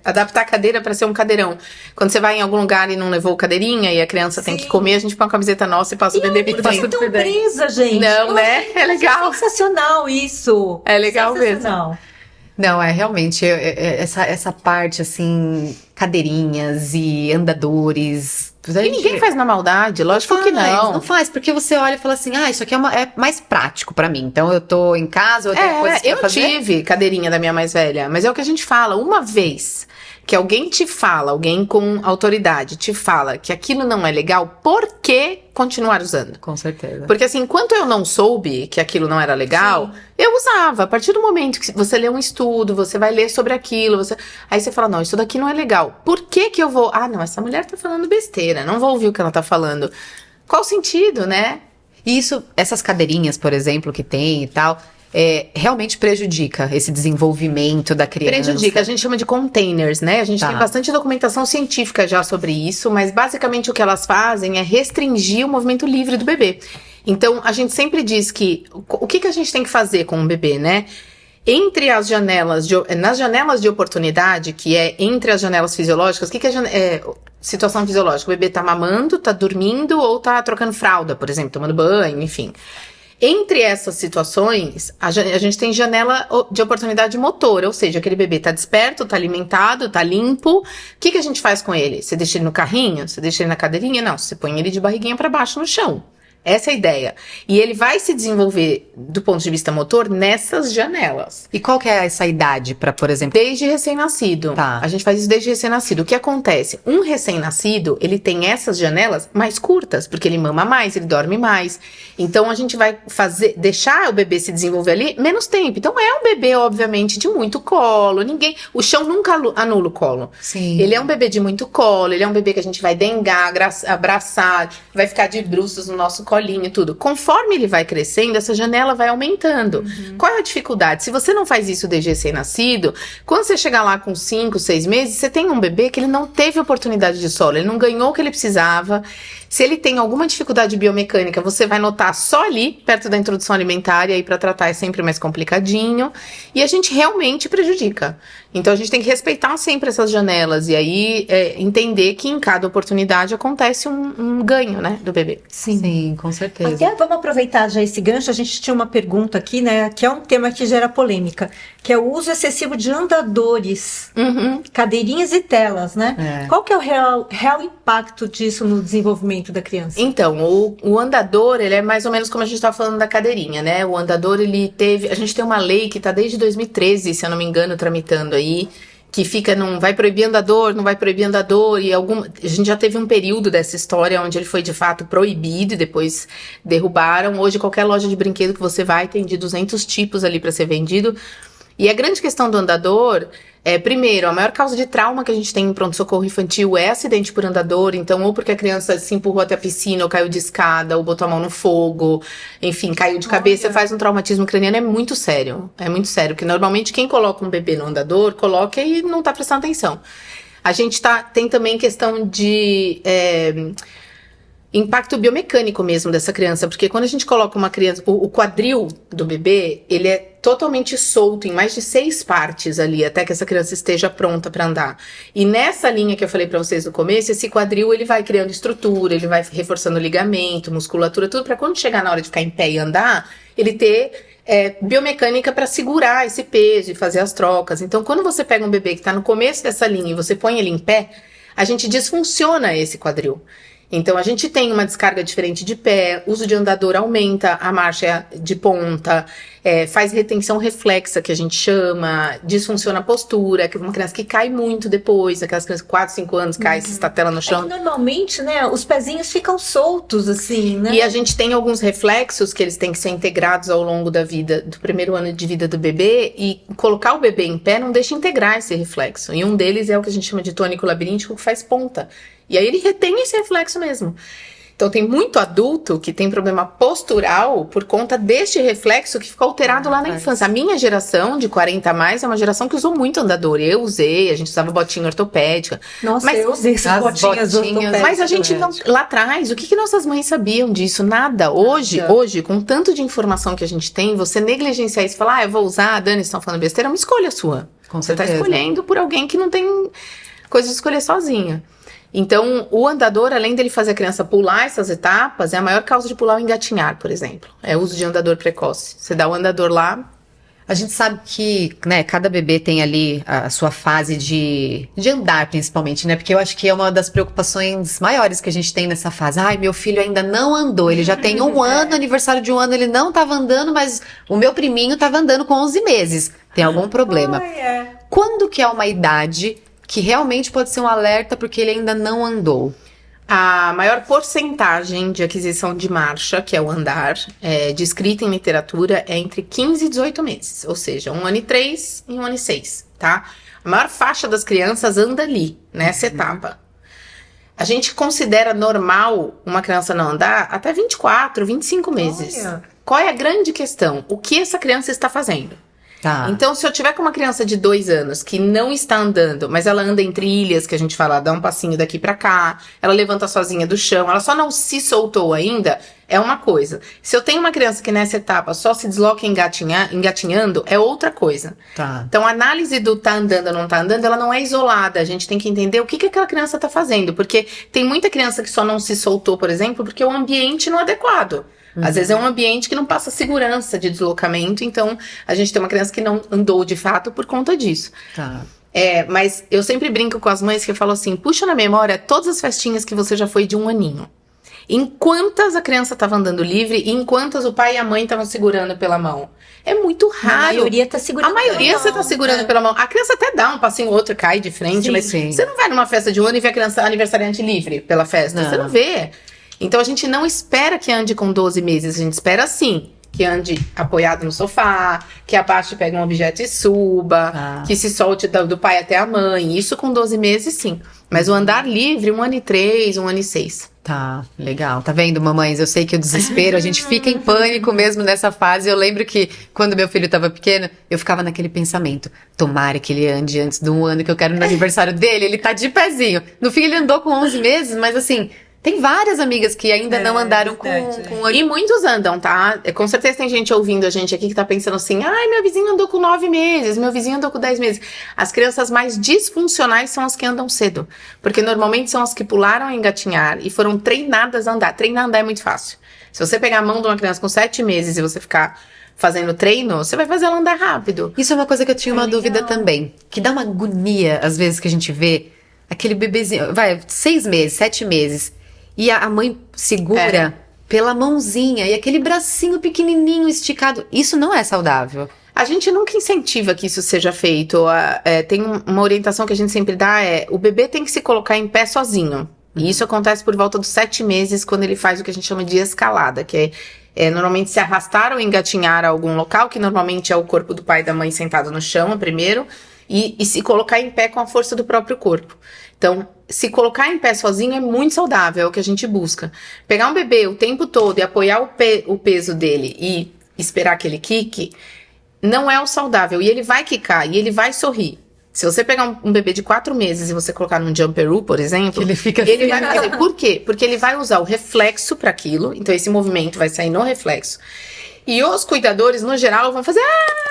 adaptar a cadeira para ser um cadeirão. Quando você vai em algum lugar e não levou cadeirinha e a criança tem que comer, a gente põe uma camiseta nossa e passa o bebê por dentro. Não presa, gente. Não, né? É legal. Sensacional isso. É legal mesmo. Não, realmente, essa parte, assim, cadeirinhas e andadores... E ninguém faz na maldade, lógico que não. Não faz, porque você olha e fala assim, isso aqui é mais prático pra mim. Então eu tô em casa, eu tenho coisas pra fazer. Eu tive cadeirinha da minha mais velha, mas é o que a gente fala, uma vez que alguém te fala, alguém com autoridade te fala que aquilo não é legal, por que continuar usando? Com certeza. Porque assim, enquanto eu não soube que aquilo não era legal, eu usava. A partir do momento que você lê um estudo, você vai ler sobre aquilo, aí você fala, não, isso daqui não é legal. Por que eu vou... não, essa mulher tá falando besteira, não vou ouvir o que ela tá falando. Qual o sentido, né? Isso, essas cadeirinhas, por exemplo, que tem e tal... realmente prejudica esse desenvolvimento da criança. Prejudica, a gente chama de containers, né? A gente tem bastante documentação científica já sobre isso, mas basicamente o que elas fazem é restringir o movimento livre do bebê. Então, a gente sempre diz que, o que a gente tem que fazer com um bebê, né? Entre as janelas, nas janelas de oportunidade, que é entre as janelas fisiológicas, o que é situação fisiológica? O bebê tá mamando, tá dormindo ou tá trocando fralda, por exemplo, tomando banho, enfim. Entre essas situações, a gente tem janela de oportunidade motora, ou seja, aquele bebê tá desperto, tá alimentado, tá limpo. O que a gente faz com ele? Você deixa ele no carrinho? Você deixa ele na cadeirinha? Não, você põe ele de barriguinha para baixo no chão. Essa é a ideia. E ele vai se desenvolver, do ponto de vista motor, nessas janelas. E qual que é essa idade para, por exemplo... Desde recém-nascido. Tá. A gente faz isso desde recém-nascido. O que acontece? Um recém-nascido, ele tem essas janelas mais curtas, porque ele mama mais, ele dorme mais. Então, a gente vai deixar o bebê se desenvolver ali menos tempo. Então, é um bebê, obviamente, de muito colo. O chão nunca anula o colo. Sim. Ele é um bebê de muito colo, ele é um bebê que a gente vai dengar, abraçar, vai ficar de bruços no nosso colinho e tudo. Conforme ele vai crescendo, essa janela vai aumentando. Qual é a dificuldade? Se você não faz isso desde recém-nascido, quando você chegar lá com 5, 6 meses, você tem um bebê que ele não teve oportunidade de solo, ele não ganhou o que ele precisava. Se ele tem alguma dificuldade biomecânica, você vai notar só ali, perto da introdução alimentar, e aí pra tratar é sempre mais complicadinho. E a gente realmente prejudica. Então a gente tem que respeitar sempre essas janelas e aí entender que em cada oportunidade acontece um ganho, né, do bebê. Sim, com certeza. Até vamos aproveitar já esse gancho, a gente tinha uma pergunta aqui, né, que é um tema que gera polêmica, que é o uso excessivo de andadores, cadeirinhas e telas, né? Qual que é o real impacto disso no desenvolvimento da criança? Então, o andador, ele é mais ou menos como a gente estava falando da cadeirinha, né? O andador, a gente tem uma lei que está desde 2013, se eu não me engano, tramitando aí, que fica, não vai proibir andador, não vai proibir andador, e a gente já teve um período dessa história onde ele foi de fato proibido e depois derrubaram. Hoje qualquer loja de brinquedo que você vai tem de 200 tipos ali para ser vendido. E a grande questão do andador primeiro, a maior causa de trauma que a gente tem em pronto-socorro infantil é acidente por andador, então ou porque a criança se empurrou até a piscina, ou caiu de escada, ou botou a mão no fogo, enfim, caiu de cabeça, faz um traumatismo craniano, é muito sério, porque normalmente quem coloca um bebê no andador, coloca e não tá prestando atenção. A gente tem também questão de... impacto biomecânico mesmo dessa criança, porque quando a gente coloca uma criança, o quadril do bebê, ele é totalmente solto em mais de 6 partes ali, até que essa criança esteja pronta para andar. E nessa linha que eu falei para vocês no começo, esse quadril ele vai criando estrutura, ele vai reforçando ligamento, musculatura, tudo para quando chegar na hora de ficar em pé e andar, ele ter biomecânica para segurar esse peso e fazer as trocas. Então, quando você pega um bebê que está no começo dessa linha e você põe ele em pé, a gente disfunciona esse quadril. Então, a gente tem uma descarga diferente de pé, uso de andador aumenta a marcha de ponta, faz retenção reflexa, que a gente chama, disfunciona a postura, que é uma criança que cai muito depois, aquelas crianças de 4, 5 anos caem, se estatela no chão. Normalmente, né, os pezinhos ficam soltos, assim, né? E a gente tem alguns reflexos que eles têm que ser integrados ao longo da vida, do primeiro ano de vida do bebê, e colocar o bebê em pé não deixa integrar esse reflexo. E um deles é o que a gente chama de tônico labiríntico, que faz ponta. E aí ele retém esse reflexo mesmo. Então tem muito adulto que tem problema postural por conta deste reflexo que ficou alterado lá na infância. A minha geração, de 40 a mais, é uma geração que usou muito andador. Eu usei, a gente usava botinha ortopédica. Nossa, mas eu usei essas botinhas ortopédicas. Mas a gente não... Lá atrás, o que nossas mães sabiam disso? Nada. Hoje, com tanto de informação que a gente tem, você negligenciar isso e falar, eu vou usar, a Dani, estão falando besteira, é uma escolha sua. Você está escolhendo por alguém que não tem coisa de escolher sozinha. Então, o andador, além dele fazer a criança pular essas etapas, é a maior causa de pular o engatinhar, por exemplo. É o uso de andador precoce. Você dá o andador lá... A gente sabe que, né, cada bebê tem ali a sua fase de andar, principalmente, né? Porque eu acho que é uma das preocupações maiores que a gente tem nessa fase. Ai, meu filho ainda não andou, ele já tem 1 ano, aniversário de 1 ano, ele não estava andando, mas o meu priminho estava andando com 11 meses. Tem algum problema. Quando que é uma idade que realmente pode ser um alerta porque ele ainda não andou? A maior porcentagem de aquisição de marcha, que é o andar, descrita em literatura, é entre 15 e 18 meses. Ou seja, 1 ano e 3 e 1 ano e 6, tá? A maior faixa das crianças anda ali, nessa etapa. A gente considera normal uma criança não andar até 24, 25 meses. Olha. Qual é a grande questão? O que essa criança está fazendo? Tá. Então, se eu tiver com uma criança de 2 anos que não está andando, mas ela anda em trilhas, que a gente fala, dá um passinho daqui pra cá, ela levanta sozinha do chão, ela só não se soltou ainda, é uma coisa. Se eu tenho uma criança que nessa etapa só se desloca engatinhando, é outra coisa. Tá. Então, a análise do tá andando ou não tá andando, ela não é isolada. A gente tem que entender o que aquela criança tá fazendo. Porque tem muita criança que só não se soltou, por exemplo, porque o ambiente não é adequado. Às vezes é um ambiente que não passa segurança de deslocamento, então a gente tem uma criança que não andou de fato por conta disso. Tá. Mas eu sempre brinco com as mães que eu falo assim, puxa na memória todas as festinhas que você já foi de 1 aninho. Em quantas a criança estava andando livre e em quantas o pai e a mãe estavam segurando pela mão. É muito raro. A maioria tá segurando. A maioria você tá segurando pela mão. A criança até dá um passinho ou outro, cai de frente, sim, mas sim. Você não vai numa festa de 1 ano e vê a criança aniversariante livre pela festa. Não. Você não vê. Então, a gente não espera que ande com 12 meses, a gente espera sim, que ande apoiado no sofá, que abaixe, pegue um objeto e suba, que se solte do pai até a mãe, isso com 12 meses sim. Mas o andar livre, 1 ano e 3, 1 ano e 6. Tá, legal. Tá vendo, mamães? Eu sei que o desespero, a gente fica em pânico mesmo nessa fase. Eu lembro que quando meu filho tava pequeno, eu ficava naquele pensamento, tomara que ele ande antes de 1 ano que eu quero no aniversário dele, ele tá de pezinho. No fim ele andou com 11 meses, mas assim... Tem várias amigas que ainda não andaram com... E muitos andam, tá? Com certeza tem gente ouvindo a gente aqui que tá pensando assim, ai, meu vizinho andou com 9 meses, meu vizinho andou com 10 meses. As crianças mais disfuncionais são as que andam cedo. Porque normalmente são as que pularam a engatinhar e foram treinadas a andar. Treinar a andar é muito fácil. Se você pegar a mão de uma criança com 7 meses e você ficar fazendo treino, você vai fazer ela andar rápido. Isso é uma coisa que eu tinha uma dúvida também. Que dá uma agonia, às vezes, que a gente vê aquele bebezinho, 6 meses, 7 meses... E a mãe segura pela mãozinha e aquele bracinho pequenininho esticado. Isso não é saudável. A gente nunca incentiva que isso seja feito. Tem uma orientação que a gente sempre dá, o bebê tem que se colocar em pé sozinho. E isso acontece por volta dos 7 meses, quando ele faz o que a gente chama de escalada, que é normalmente se arrastar ou engatinhar a algum local, que normalmente é o corpo do pai e da mãe sentado no chão primeiro, e se colocar em pé com a força do próprio corpo. Então, se colocar em pé sozinho é muito saudável, é o que a gente busca. Pegar um bebê o tempo todo e apoiar o peso dele e esperar que ele quique, não é o saudável. E ele vai quicar, e ele vai sorrir. Se você pegar um bebê de 4 meses e você colocar num jumperoo, por exemplo, ele vai fazer. Por quê? Porque ele vai usar o reflexo para aquilo, então esse movimento vai sair no reflexo. E os cuidadores, no geral, vão fazer...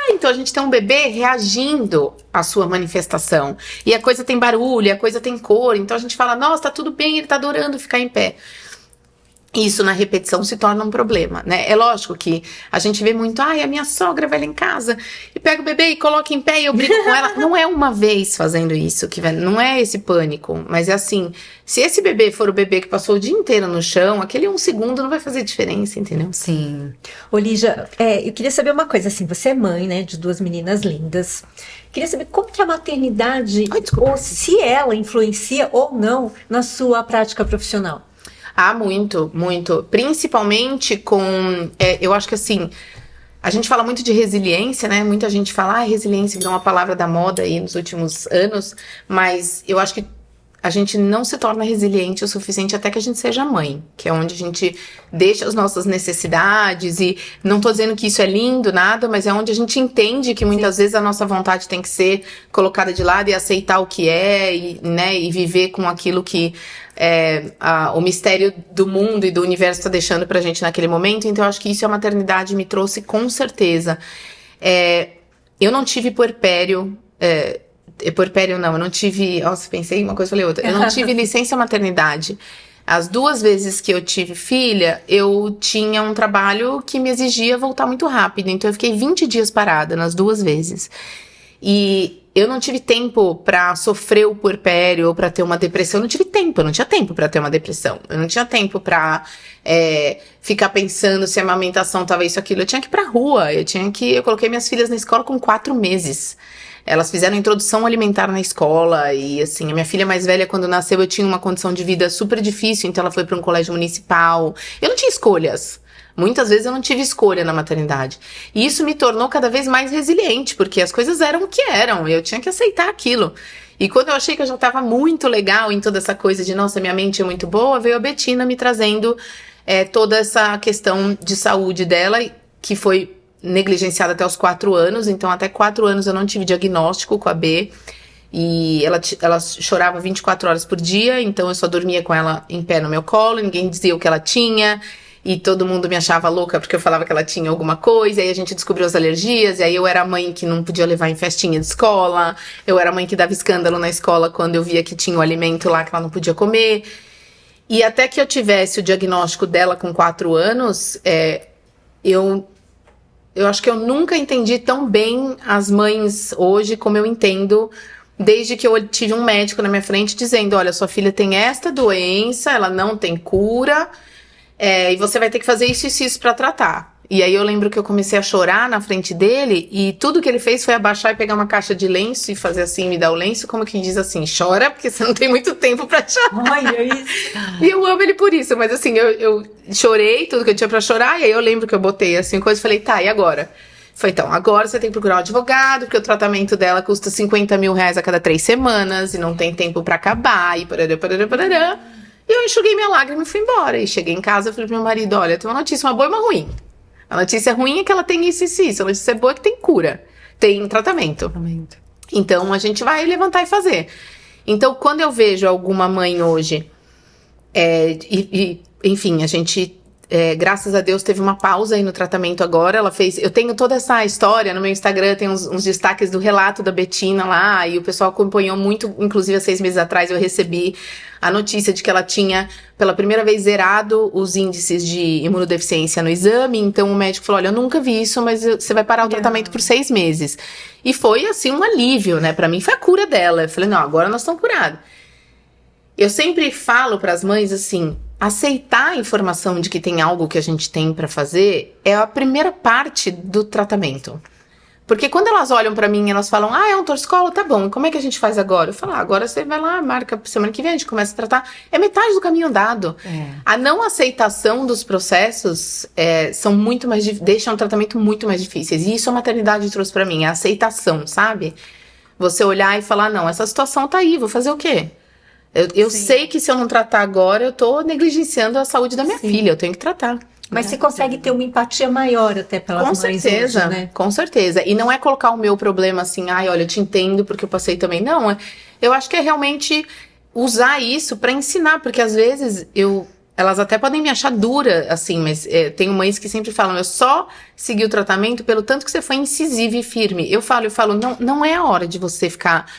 então a gente tem um bebê reagindo à sua manifestação. E a coisa tem barulho, a coisa tem cor. Então a gente fala, nossa, tá tudo bem, ele tá adorando ficar em pé. isso na repetição se torna um problema, né? É lógico que a gente vê muito, a minha sogra vai lá em casa e pega o bebê e coloca em pé e eu brigo com ela. Não é uma vez fazendo isso, não é esse pânico, mas é assim, se esse bebê for o bebê que passou o dia inteiro no chão, aquele 1 segundo não vai fazer diferença, entendeu? Sim. Ô, Lígia, eu queria saber uma coisa, assim, você é mãe, né, de 2 meninas lindas. Queria saber como que a maternidade, ou se ela influencia ou não na sua prática profissional. Muito, muito. Principalmente com... eu acho que assim, a gente fala muito de resiliência, né? Muita gente fala, resiliência virou uma palavra da moda aí nos últimos anos. Mas eu acho que a gente não se torna resiliente o suficiente até que a gente seja mãe. Que é onde a gente deixa as nossas necessidades. E não tô dizendo que isso é lindo, nada. Mas é onde a gente entende que muitas vezes a nossa vontade tem que ser colocada de lado e aceitar o que é. E viver com aquilo que... o mistério do mundo e do universo está deixando pra gente naquele momento. Então eu acho que isso a maternidade me trouxe com certeza. Eu não tive puerpério, eu não tive, pensei em uma coisa, falei outra, eu não tive licença maternidade. As 2 vezes que eu tive filha, eu tinha um trabalho que me exigia voltar muito rápido, então eu fiquei 20 dias parada nas 2 vezes. E eu não tive tempo pra sofrer o puerpério ou pra ter uma depressão. Eu não tinha tempo pra ter uma depressão. Eu não tinha tempo pra ficar pensando se a amamentação tava isso, aquilo. Eu tinha que ir pra rua. Eu coloquei minhas filhas na escola com 4 meses. Elas fizeram introdução alimentar na escola. E assim, a minha filha mais velha, quando nasceu, eu tinha uma condição de vida super difícil. Então ela foi pra um colégio municipal. Eu não tinha escolhas. Muitas vezes eu não tive escolha na maternidade. E isso me tornou cada vez mais resiliente, porque as coisas eram o que eram. Eu tinha que aceitar aquilo. E quando eu achei que eu já estava muito legal em toda essa coisa de, nossa, minha mente é muito boa, veio a Betina me trazendo toda essa questão de saúde dela, que foi negligenciada até os 4 anos. Então, até 4 anos eu não tive diagnóstico com a B. E ela chorava 24 horas por dia, então eu só dormia com ela em pé no meu colo, ninguém dizia o que ela tinha. E todo mundo me achava louca porque eu falava que ela tinha alguma coisa. E aí a gente descobriu as alergias. E aí eu era a mãe que não podia levar em festinha de escola. Eu era a mãe que dava escândalo na escola quando eu via que tinha o alimento lá que ela não podia comer. E até que eu tivesse o diagnóstico dela com 4 anos, eu acho que eu nunca entendi tão bem as mães hoje como eu entendo, desde que eu tive um médico na minha frente dizendo, olha, sua filha tem esta doença, ela não tem cura... e você vai ter que fazer isso e isso pra tratar. E aí eu lembro que eu comecei a chorar na frente dele, e tudo que ele fez foi abaixar e pegar uma caixa de lenço e fazer assim, me dar o lenço, como quem diz assim, chora, porque você não tem muito tempo pra chorar. Olha isso. E eu amo ele por isso, mas assim, eu chorei tudo que eu tinha pra chorar, e aí eu lembro que eu botei assim, coisa e falei, tá, e agora? Foi, então, agora você tem que procurar um advogado, porque o tratamento dela custa 50 mil reais a cada 3 semanas, e não tem tempo pra acabar, e parará. E eu enxuguei minha lágrima e fui embora. E cheguei em casa e falei pro meu marido, olha, tem uma notícia, uma boa e uma ruim. A notícia ruim é que ela tem isso e isso. A notícia boa é que tem cura. Tem tratamento. Então, a gente vai levantar e fazer. Então, quando eu vejo alguma mãe hoje... enfim, a gente... graças a Deus, teve uma pausa aí no tratamento agora. Ela fez... Eu tenho toda essa história no meu Instagram, tem uns destaques do relato da Betina lá, e o pessoal acompanhou muito, inclusive há 6 meses atrás eu recebi a notícia de que ela tinha, pela primeira vez, zerado os índices de imunodeficiência no exame. Então o médico falou, olha, eu nunca vi isso, mas você vai parar o tratamento por 6 meses. E foi, assim, um alívio, né? Pra mim foi a cura dela. Eu falei, não, agora nós estamos curados. Eu sempre falo pras mães, assim... Aceitar a informação de que tem algo que a gente tem pra fazer é a primeira parte do tratamento. Porque quando elas olham pra mim e elas falam, é um torcicolo, tá bom, como é que a gente faz agora? Eu falo, agora você vai lá, marca semana que vem, a gente começa a tratar. É metade do caminho andado. A não aceitação dos processos são muito mais deixam o tratamento muito mais difíceis. E isso a maternidade trouxe pra mim, a aceitação, sabe? Você olhar e falar, não, essa situação tá aí, vou fazer o quê? Eu sei que se eu não tratar agora, eu tô negligenciando a saúde da minha filha, eu tenho que tratar. Mas você consegue ter uma empatia maior até pelas mães hoje, né? Com certeza, com certeza. E não é colocar o meu problema assim, olha, eu te entendo porque eu passei também. Não, eu acho que é realmente usar isso pra ensinar, porque às vezes elas até podem me achar dura, assim, mas tenho mães que sempre falam, eu só segui o tratamento pelo tanto que você foi incisiva e firme. Eu falo, não é a hora de você ficar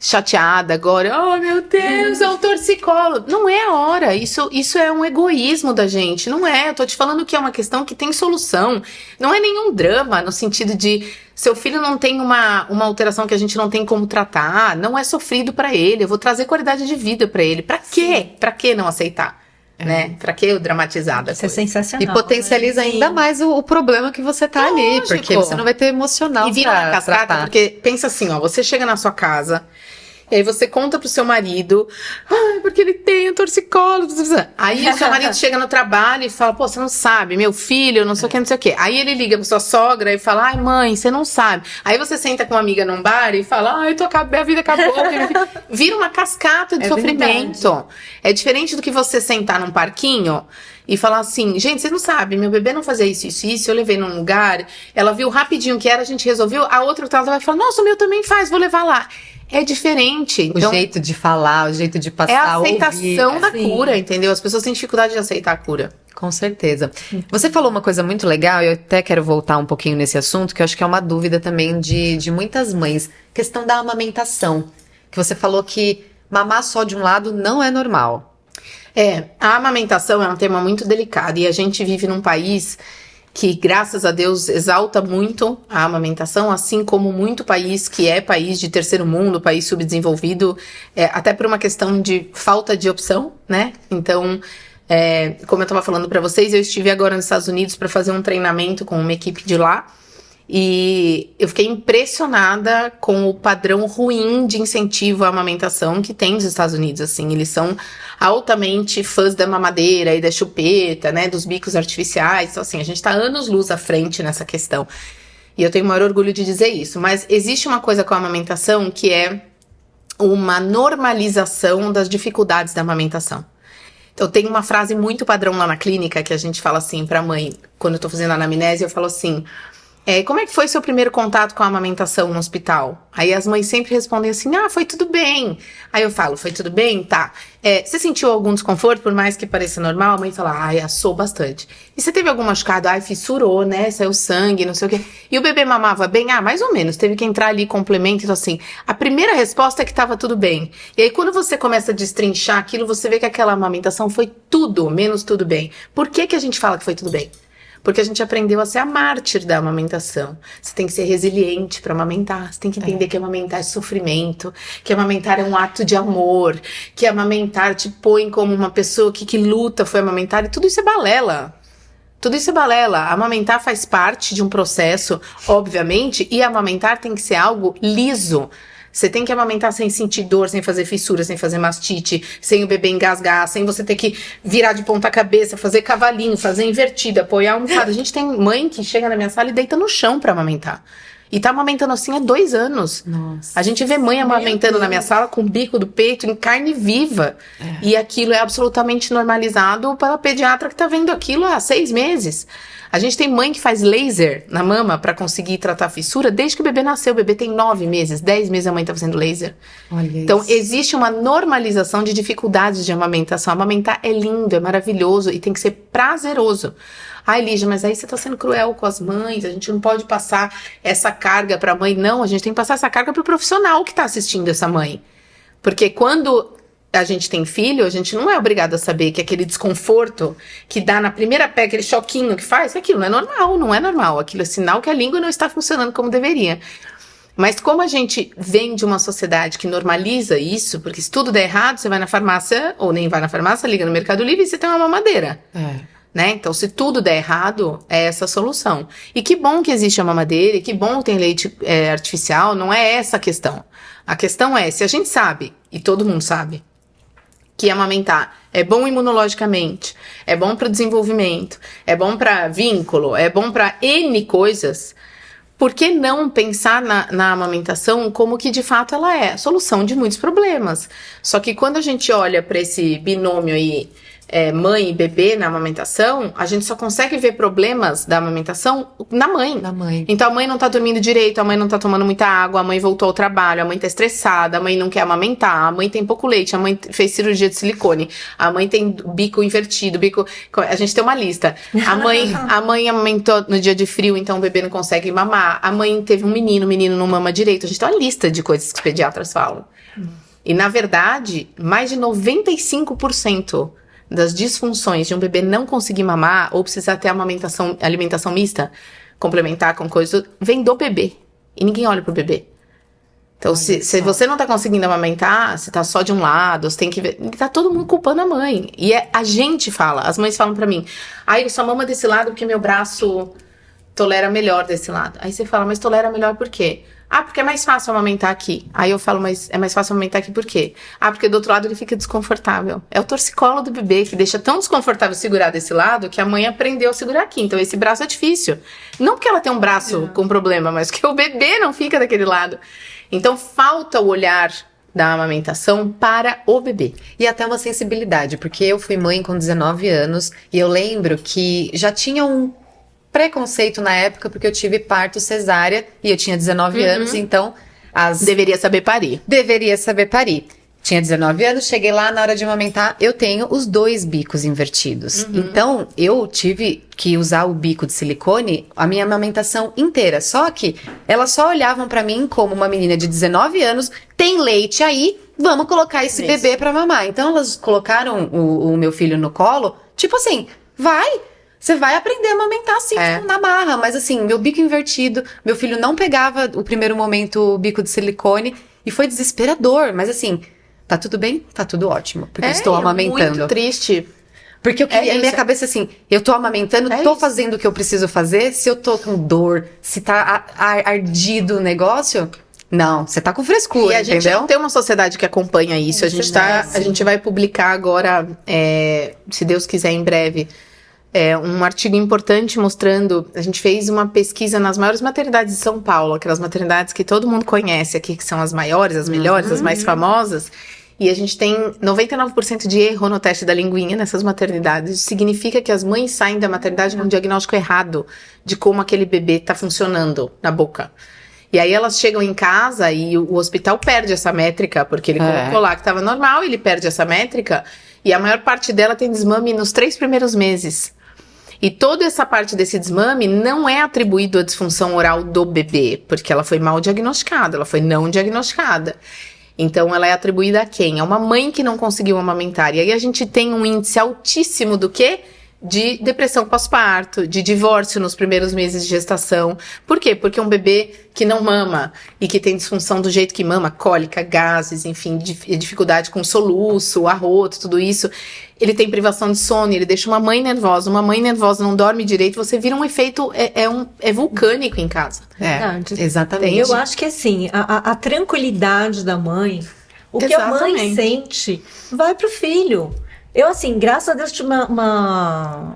chateada agora. Oh, meu Deus, é um torcicolo. Não é a hora. Isso é um egoísmo da gente. Não é. Eu tô te falando que é uma questão que tem solução. Não é nenhum drama no sentido de seu filho não tem uma alteração que a gente não tem como tratar. Não é sofrido pra ele. Eu vou trazer qualidade de vida pra ele. Pra quê? Pra que não aceitar? Né? Pra que eu dramatizar? Isso é sensacional. E potencializa ainda mais o problema que você tá ali, porque você não vai ter emocional. E vira uma cascata, porque pensa assim, ó, você chega na sua casa, e aí você conta pro seu marido, porque ele tem um torcicolo. Aí o seu marido chega no trabalho e fala, pô, você não sabe, meu filho, não sei o que, não sei o que. Aí ele liga pra sua sogra e fala, ai mãe, você não sabe. Aí você senta com uma amiga num bar e fala, a vida acabou. Vira uma cascata de sofrimento. Verdade. É diferente do que você sentar num parquinho e falar assim, gente, vocês não sabem, meu bebê não fazia isso, eu levei num lugar, ela viu rapidinho o que era, a gente resolveu, a outra que ela vai falar, nossa, o meu também faz, vou levar lá. É diferente. Então, o jeito de falar, o jeito de passar, é a aceitação da Sim. cura, entendeu? As pessoas têm dificuldade de aceitar a cura. Com certeza. Você falou uma coisa muito legal, e eu até quero voltar um pouquinho nesse assunto, que eu acho que é uma dúvida também de muitas mães. Questão da amamentação. Que você falou que mamar só de um lado não é normal. A amamentação é um tema muito delicado, e a gente vive num país que, graças a Deus, exalta muito a amamentação, assim como muito país que é país de terceiro mundo, país subdesenvolvido, até por uma questão de falta de opção, né? Então, como eu estava falando para vocês, eu estive agora nos Estados Unidos para fazer um treinamento com uma equipe de lá, e eu fiquei impressionada com o padrão ruim de incentivo à amamentação que tem nos Estados Unidos, assim, eles são altamente fãs da mamadeira e da chupeta, né, dos bicos artificiais, então assim, a gente tá anos-luz à frente nessa questão, e eu tenho o maior orgulho de dizer isso, mas existe uma coisa com a amamentação que é uma normalização das dificuldades da amamentação. Então, tem uma frase muito padrão lá na clínica que a gente fala assim pra mãe, quando eu tô fazendo a anamnese, eu falo assim, como é que foi seu primeiro contato com a amamentação no hospital? Aí as mães sempre respondem assim, foi tudo bem. Aí eu falo, foi tudo bem? Tá. Você sentiu algum desconforto, por mais que pareça normal? A mãe fala, assou bastante. E você teve algum machucado? Fissurou, né? Saiu sangue, não sei o quê. E o bebê mamava bem? Mais ou menos. Teve que entrar ali, complemento, então assim. A primeira resposta é que tava tudo bem. E aí quando você começa a destrinchar aquilo, você vê que aquela amamentação foi tudo, menos tudo bem. Por que a gente fala que foi tudo bem? Porque a gente aprendeu a ser a mártir da amamentação. Você tem que ser resiliente para amamentar. Você tem que entender que amamentar é sofrimento, que amamentar é um ato de amor, que amamentar te põe como uma pessoa que luta, foi amamentar, e tudo isso é balela. Tudo isso é balela. Amamentar faz parte de um processo, obviamente, e amamentar tem que ser algo liso. Você tem que amamentar sem sentir dor, sem fazer fissura, sem fazer mastite, sem o bebê engasgar, sem você ter que virar de ponta cabeça, fazer cavalinho, fazer invertida, apoiar a almofada. A gente tem mãe que chega na minha sala e deita no chão pra amamentar. E tá amamentando assim há 2 anos. Nossa. A gente vê mãe amamentando na minha sala com o bico do peito em carne viva. E aquilo é absolutamente normalizado pela pediatra que tá vendo aquilo há 6 meses. A gente tem mãe que faz laser na mama pra conseguir tratar a fissura desde que o bebê nasceu. O bebê tem 9 meses, 10 meses a mãe tá fazendo laser. Olha então, isso. existe uma normalização de dificuldades de amamentação. Amamentar é lindo, é maravilhoso e tem que ser prazeroso. Lígia, mas aí você tá sendo cruel com as mães, a gente não pode passar essa carga pra mãe. Não, a gente tem que passar essa carga pro profissional que tá assistindo essa mãe. Porque quando a gente tem filho, a gente não é obrigado a saber que aquele desconforto que dá na primeira pé, aquele choquinho que faz, aquilo não é normal. Aquilo é sinal que a língua não está funcionando como deveria. Mas como a gente vem de uma sociedade que normaliza isso, porque se tudo der errado, você vai na farmácia, ou nem vai na farmácia, liga no Mercado Livre e você tem uma mamadeira. Né? Então, se tudo der errado, é essa a solução. E que bom que existe a mamadeira, e que bom que tem leite artificial, não é essa a questão. A questão é, se a gente sabe, e todo mundo sabe, que amamentar é bom imunologicamente, é bom para o desenvolvimento, é bom para vínculo, é bom para N coisas, por que não pensar na amamentação como que de fato ela é a solução de muitos problemas? Só que quando a gente olha para esse binômio aí, mãe e bebê na amamentação, a gente só consegue ver problemas da amamentação na mãe. Então a mãe não tá dormindo direito, a mãe não tá tomando muita água, a mãe voltou ao trabalho, a mãe tá estressada, a mãe não quer amamentar, a mãe tem pouco leite, a mãe fez cirurgia de silicone, a mãe tem bico invertido, a gente tem uma lista. A mãe amamentou no dia de frio, então o bebê não consegue mamar. A mãe teve um menino, o menino não mama direito. A gente tem uma lista de coisas que os pediatras falam. E na verdade, mais de 95% das disfunções de um bebê não conseguir mamar ou precisar ter alimentação mista, complementar com coisa, vem do bebê. E ninguém olha pro bebê. Então, se você não tá conseguindo amamentar, se tá só de um lado, você tem que ver. Tá todo mundo culpando a mãe. E a gente fala, as mães falam pra mim, ele só mama desse lado porque meu braço tolera melhor desse lado. Aí você fala, mas tolera melhor por quê? Porque é mais fácil amamentar aqui. Aí eu falo, mas é mais fácil amamentar aqui por quê? Porque do outro lado ele fica desconfortável. É o torcicolo do bebê que deixa tão desconfortável segurar desse lado que a mãe aprendeu a segurar aqui. Então esse braço é difícil. Não porque ela tem um braço com problema, mas porque o bebê não fica daquele lado. Então falta o olhar da amamentação para o bebê. E até uma sensibilidade, porque eu fui mãe com 19 anos e eu lembro que já tinha um preconceito na época, porque eu tive parto cesárea e eu tinha 19 anos, então Deveria saber parir. Tinha 19 anos, cheguei lá, na hora de amamentar, eu tenho os 2 bicos invertidos. Então, eu tive que usar o bico de silicone a minha amamentação inteira. Só que elas só olhavam pra mim como uma menina de 19 anos, tem leite aí, vamos colocar esse bebê pra mamar. Então, elas colocaram o meu filho no colo, tipo assim, você vai aprender a amamentar assim, tipo, na marra. Mas assim, meu bico invertido, meu filho não pegava o primeiro momento o bico de silicone e foi desesperador. Mas assim, tá tudo bem? Tá tudo ótimo, porque eu estou amamentando. Muito triste. Porque eu queria, na minha cabeça assim, eu tô amamentando, tô fazendo o que eu preciso fazer. Se eu tô com dor, se tá ardido o negócio... Não, você tá com frescura, e a entendeu? gente não tem uma sociedade que acompanha isso. A gente vai publicar agora, se Deus quiser, em breve... um artigo importante mostrando... A gente fez uma pesquisa nas maiores maternidades de São Paulo, aquelas maternidades que todo mundo conhece aqui, que são as maiores, as melhores, as mais famosas. E a gente tem 99% de erro no teste da linguinha nessas maternidades. Isso significa que as mães saem da maternidade com um diagnóstico errado de como aquele bebê tá funcionando na boca. E aí elas chegam em casa e o hospital perde essa métrica, porque ele colocou lá que estava normal, ele perde essa métrica. E a maior parte dela tem desmame nos 3 primeiros meses. E toda essa parte desse desmame não é atribuído à disfunção oral do bebê, porque ela foi mal diagnosticada, ela foi não diagnosticada. Então, ela é atribuída a quem? A uma mãe que não conseguiu amamentar. E aí a gente tem um índice altíssimo do quê? De depressão pós-parto, de divórcio nos primeiros meses de gestação. Por quê? Porque um bebê que não mama e que tem disfunção do jeito que mama, cólica, gases, enfim, dificuldade com soluço, arroto, tudo isso, ele tem privação de sono, ele deixa uma mãe nervosa não dorme direito, você vira um efeito, é vulcânico em casa. Exatamente. Eu acho que assim, a tranquilidade da mãe, o que a mãe sente, vai pro filho. Eu, assim, graças a Deus, tive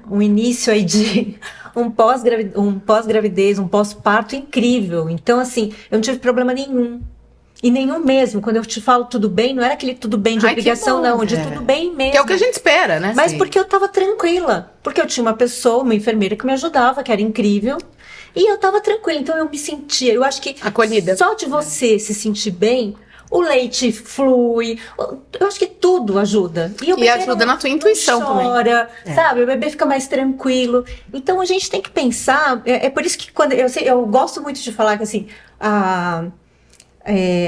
um início aí de um pós-gravidez, um pós-parto incrível. Então, assim, eu não tive problema nenhum. E nenhum mesmo. Quando eu te falo tudo bem, não era aquele tudo bem de obrigação, não. De tudo bem mesmo. Que é o que a gente espera, né? Mas porque eu tava tranquila. Porque eu tinha uma pessoa, uma enfermeira que me ajudava, que era incrível. E eu tava tranquila. Então, eu me sentia... Eu acho que... acolhida. Só de você se sentir bem... O leite flui, eu acho que tudo ajuda. E ajuda na tua intuição também. Chora, sabe? O bebê fica mais tranquilo. Então a gente tem que pensar. É por isso que quando eu gosto muito de falar que assim,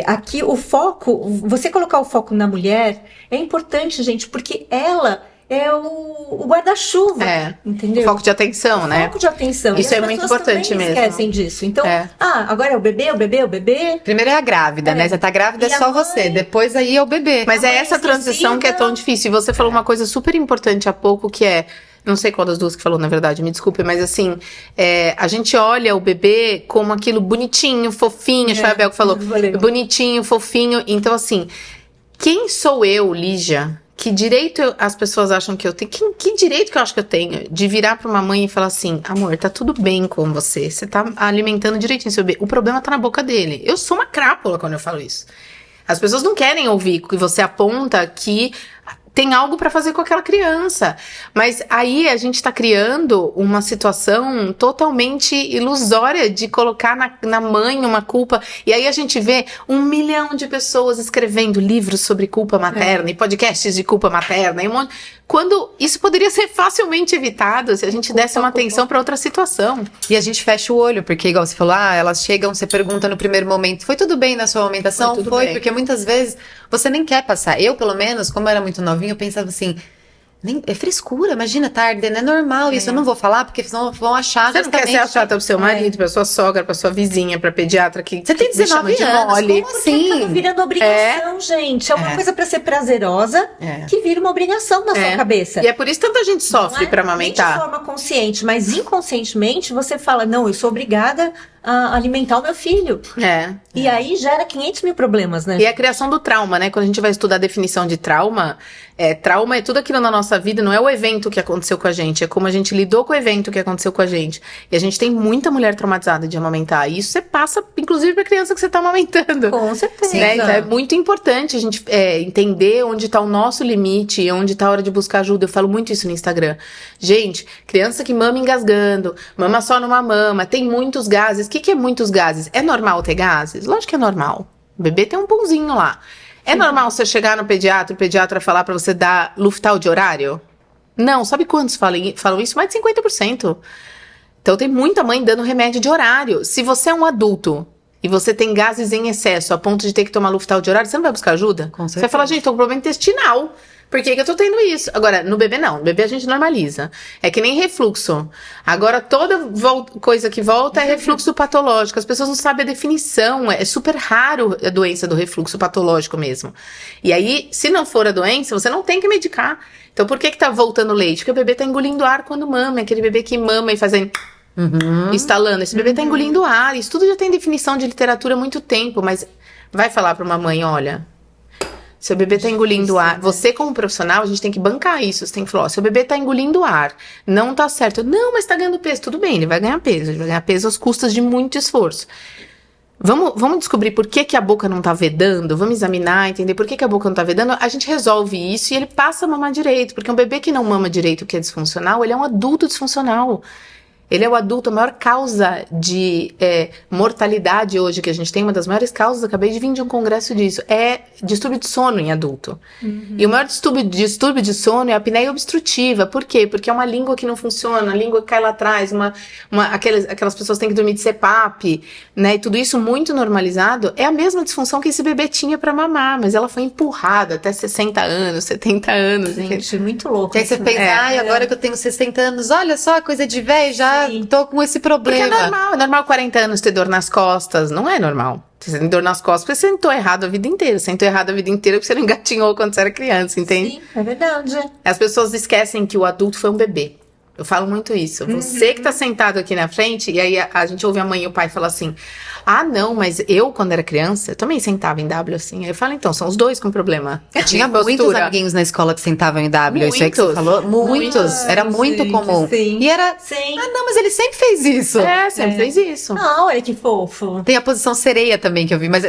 aqui o foco, você colocar o foco na mulher é importante, gente, porque ela é o guarda-chuva, entendeu? O foco de atenção, né? O foco de atenção. Isso é muito importante mesmo. Esquecem disso. Então, agora é o bebê. Primeiro é a grávida, né? Você tá grávida, é só você. Depois aí é o bebê. Mas é essa transição que é tão difícil. E você falou uma coisa super importante há pouco, que é... Não sei qual das duas que falou, na verdade, me desculpe, mas assim, a gente olha o bebê como aquilo bonitinho, fofinho, foi a Bel que falou, bonitinho, fofinho. Então, assim, quem sou eu, Lígia? Que direito as pessoas acham que eu tenho? Que direito que eu acho que eu tenho de virar pra uma mãe e falar assim, amor, tá tudo bem com você, você tá alimentando direitinho seu bebê, o problema tá na boca dele. Eu sou uma crápula quando eu falo isso. As pessoas não querem ouvir que você aponta que tem algo para fazer com aquela criança. Mas aí a gente tá criando uma situação totalmente ilusória de colocar na mãe uma culpa. E aí a gente vê 1 milhão de pessoas escrevendo livros sobre culpa materna e podcasts de culpa materna e um monte. Quando isso poderia ser facilmente evitado se a gente desse uma atenção para outra situação. E a gente fecha o olho, porque igual você falou, elas chegam, você pergunta no primeiro momento, foi tudo bem na sua amamentação? Foi, porque muitas vezes você nem quer passar. Eu, pelo menos, como eu era muito novinha, eu pensava assim, é frescura, imagina, tá ardendo, é normal isso, eu não vou falar, porque senão vão achar Você não quer ser chata pro seu marido, pra sua sogra, pra sua vizinha, pra pediatra que você tem 19 anos, mole. como assim? Tá virando obrigação, gente. É uma coisa pra ser prazerosa que vira uma obrigação na sua cabeça. E é por isso que tanta gente sofre pra amamentar. Nem de forma consciente, mas inconscientemente você fala, não, eu sou obrigada a alimentar o meu filho. E aí gera 500 mil problemas, né? E a criação do trauma, né? Quando a gente vai estudar a definição de trauma, trauma é tudo aquilo na nossa vida, não é o evento que aconteceu com a gente, é como a gente lidou com o evento que aconteceu com a gente. E a gente tem muita mulher traumatizada de amamentar. E isso você passa, inclusive, pra criança que você tá amamentando. Com certeza. Né? Então é muito importante a gente entender onde tá o nosso limite, onde tá a hora de buscar ajuda. Eu falo muito isso no Instagram. Gente, criança que mama engasgando, mama só numa mama, tem muitos gases. O que é muitos gases? É normal ter gases? Lógico que é normal. O bebê tem um pãozinho lá. É normal você chegar no pediatra, o pediatra falar pra você dar Luftal de horário? Não, sabe quantos falam isso? Mais de 50%. Então tem muita mãe dando remédio de horário. Se você é um adulto e você tem gases em excesso a ponto de ter que tomar Luftal de horário, você não vai buscar ajuda? Com certeza. Você vai falar, gente, tô com problema intestinal. Por que eu tô tendo isso? Agora, no bebê não. No bebê a gente normaliza. É que nem refluxo. Agora, toda coisa que volta é refluxo patológico. As pessoas não sabem a definição. É super raro a doença do refluxo patológico mesmo. E aí, se não for a doença, você não tem que medicar. Então, por que tá voltando leite? Porque o bebê tá engolindo ar quando mama. É aquele bebê que mama e fazendo... instalando. Esse bebê tá engolindo ar. Isso tudo já tem definição de literatura há muito tempo. Mas vai falar pra uma mãe, olha... Seu bebê tá engolindo ar. Você, como profissional, a gente tem que bancar isso. Você tem que falar, seu bebê tá engolindo ar. Não tá certo. Não, mas tá ganhando peso. Tudo bem, ele vai ganhar peso. Ele vai ganhar peso às custas de muito esforço. Vamos descobrir por que a boca não tá vedando. Vamos examinar, entender por que a boca não tá vedando. A gente resolve isso e ele passa a mamar direito. Porque um bebê que não mama direito, que é disfuncional, ele é um adulto disfuncional. Ele é o adulto, a maior causa de mortalidade hoje que a gente tem, uma das maiores causas, acabei de vir de um congresso disso, é distúrbio de sono em adulto. E o maior distúrbio de sono é a apneia obstrutiva. Por quê? Porque é uma língua que não funciona, a língua que cai lá atrás, aquelas pessoas têm que dormir de CPAP, né? E tudo isso muito normalizado, é a mesma disfunção que esse bebê tinha pra mamar, mas ela foi empurrada até 60 anos, 70 anos. Gente, muito louco. Que aí você pensa, agora que eu tenho 60 anos, olha só, coisa de velho, já tô com esse problema. Porque é normal 40 anos ter dor nas costas, não é normal. Você tem dor nas costas porque você sentou errado a vida inteira. Você sentou errado a vida inteira porque você não engatinhou quando você era criança, entende? Sim, é verdade. As pessoas esquecem que o adulto foi um bebê. Eu falo muito isso. Você que tá sentado aqui na frente, e aí a gente ouve a mãe e o pai falar assim, não, mas eu, quando era criança, eu também sentava em W assim. Aí eu falo, então, são os dois com problema. Tinha muitos amiguinhos na escola que sentavam em W, isso aí que você falou? Muitos. Era muito comum. Sim. E era, não, mas ele sempre fez isso. Sempre fez isso. Ah, olha que fofo. Tem a posição sereia também que eu vi, mas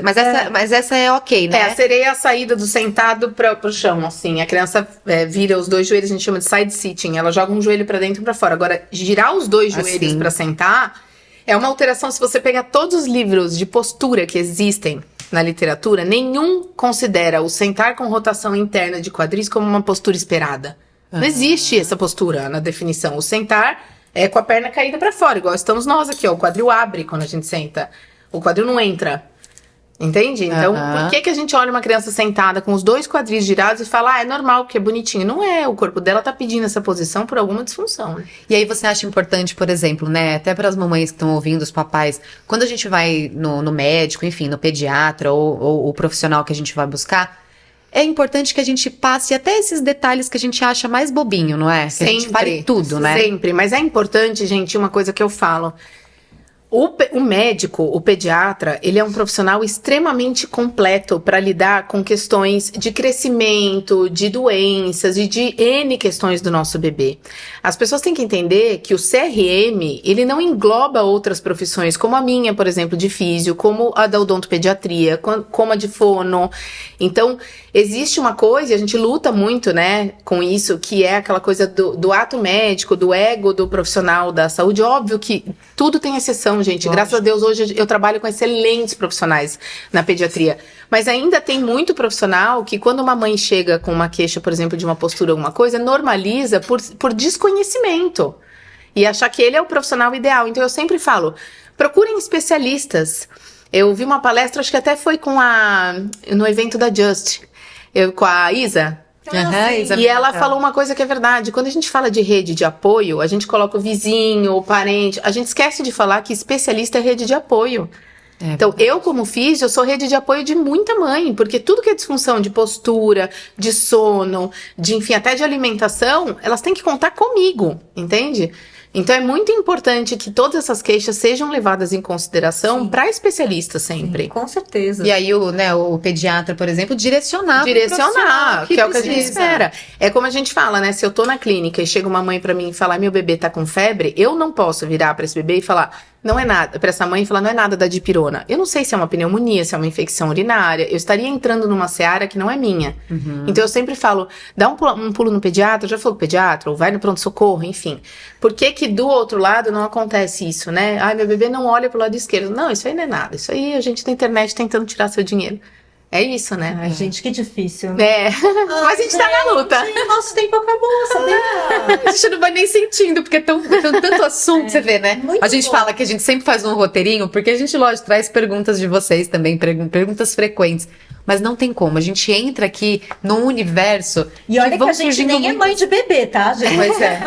essa é ok, né? A sereia é a saída do sentado pro chão, assim. A criança vira os dois joelhos, a gente chama de side sitting. Ela joga um joelho pra dentro e pra fora. Agora, girar os dois joelhos pra sentar é uma alteração. Se você pegar todos os livros de postura que existem na literatura, nenhum considera o sentar com rotação interna de quadris como uma postura esperada. Não existe essa postura na definição. O sentar é com a perna caída pra fora, igual estamos nós aqui, ó. O quadril abre quando a gente senta. O quadril não entra. Entende? Então, por que a gente olha uma criança sentada com os dois quadris girados e fala, é normal, porque é bonitinho? Não é, o corpo dela tá pedindo essa posição por alguma disfunção. Né? E aí você acha importante, por exemplo, né, até para as mamães que estão ouvindo, os papais, quando a gente vai no médico, enfim, no pediatra ou o profissional que a gente vai buscar, é importante que a gente passe até esses detalhes que a gente acha mais bobinho, não é? Que Sempre. A gente fale tudo, né? Sempre, mas é importante, gente, uma coisa que eu falo. O médico, o pediatra, ele é um profissional extremamente completo para lidar com questões de crescimento, de doenças e de N questões do nosso bebê. As pessoas têm que entender que o CRM, ele não engloba outras profissões, como a minha, por exemplo, de físio, como a da odontopediatria, como a de fono. Então, existe uma coisa, e a gente luta muito, né, com isso, que é aquela coisa do ato médico, do ego do profissional da saúde. Óbvio que tudo tem exceção, gente. Lógico. Graças a Deus, hoje eu trabalho com excelentes profissionais na pediatria. Mas ainda tem muito profissional que, quando uma mãe chega com uma queixa, por exemplo, de uma postura, alguma coisa, normaliza por desconhecimento. E achar que ele é o profissional ideal. Então, eu sempre falo, procurem especialistas. Eu vi uma palestra, acho que até foi no evento da Just, com a Isa. E ela falou uma coisa que é verdade. Quando a gente fala de rede de apoio, a gente coloca o vizinho, o parente. A gente esquece de falar que especialista é rede de apoio. Então, eu como físio, eu sou rede de apoio de muita mãe. Porque tudo que é disfunção de postura, de sono, enfim, até de alimentação, elas têm que contar comigo, entende? Então, é muito importante que todas essas queixas sejam levadas em consideração para especialista sempre. Sim, com certeza. E aí o pediatra, por exemplo, direcionar, que é o que a gente espera. É como a gente fala, né? Se eu tô na clínica e chega uma mãe pra mim e fala, meu bebê tá com febre, eu não posso virar pra esse bebê e falar, não é nada, pra essa mãe falar, não é nada da dipirona. Eu não sei se é uma pneumonia, se é uma infecção urinária. Eu estaria entrando numa seara que não é minha. Então eu sempre falo, dá um pulo no pediatra, já falou pediatra, ou vai no pronto-socorro, enfim. Por que do outro lado não acontece isso, né? Ai, meu bebê não olha pro lado esquerdo. Não, isso aí não é nada. Isso aí a gente na internet tentando tirar seu dinheiro. É isso, né? Ai, gente, que difícil. Né? Mas a gente tá na luta. Nosso tempo acabou, sabia? A gente não vai nem sentindo, porque tem tanto assunto, você vê, né? Muito a gente bom. fala que a gente sempre faz um roteirinho, porque a gente, lógico, traz perguntas de vocês também, perguntas frequentes. Mas não tem como, a gente entra aqui num universo. E olha que a gente surgindo nem é mãe de bebê, tá, gente? Pois é.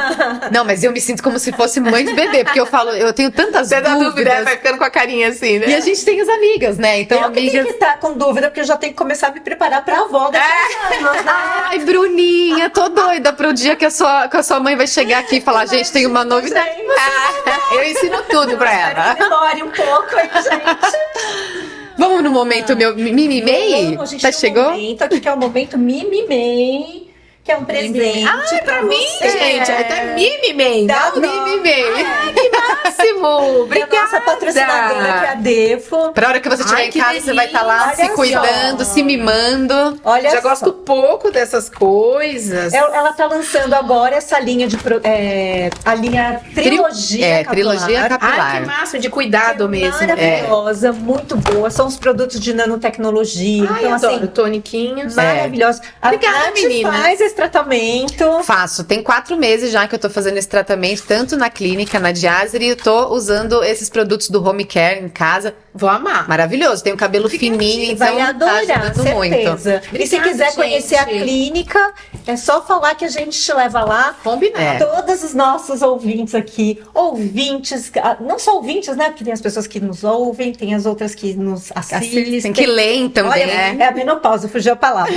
Não, mas eu me sinto como se fosse mãe de bebê, porque eu tenho tantas Você dá dúvidas. dúvida, vai ficando com a carinha assim, né? E a gente tem as amigas, né? Então, Eu que amigas. tenho que estar com dúvida, porque eu já tenho que começar a me preparar pra avó daqui a anos, né? Ai, Bruninha, tô doida pro dia que a sua mãe vai chegar aqui e falar, gente, tem uma novidade. Eu ensino tudo pra ela. Demore um pouco aí, gente. Vamos no momento meu mimimei? A gente Tá, tem chegou? Um momento aqui que é o momento mimimei, que é um presente. Pra mim, você. gente, até mimimei. Dá Não, dó. mimimei. Que máximo. Da Obrigada. nossa patrocinadora, que é a Defo. Pra hora que você estiver Ai, em que casa, você vai estar lá delícia. se Olha cuidando, só. se mimando. Olha Já só. gosto pouco dessas coisas. Ela tá lançando agora essa linha a linha Trilogia Capilar. Trilogia Capilar. Ai, que máximo, de cuidado mesmo. Maravilhosa, muito boa. São os produtos de nanotecnologia. Ai, então, adoro assim, toniquinhos. maravilhosa. Obrigada, a Nath meninas. faz esse tratamento. Faço. Tem 4 meses já que eu tô fazendo esse tratamento, tanto na clínica, na Diásere, e eu tô usando esses produtos do home care em casa. Vou amar. Maravilhoso. Tenho cabelo fininho, então Vai adorar, tá ajudando muito. certeza. E se Obrigada, quiser conhecer a gente. clínica, é só falar que a gente te leva lá. Combinado. Todos os nossos ouvintes aqui, não só ouvintes, né? Porque tem as pessoas que nos ouvem, tem as outras que nos assistem. Que leem também, Olha, né? é a menopausa, fugiu a palavra.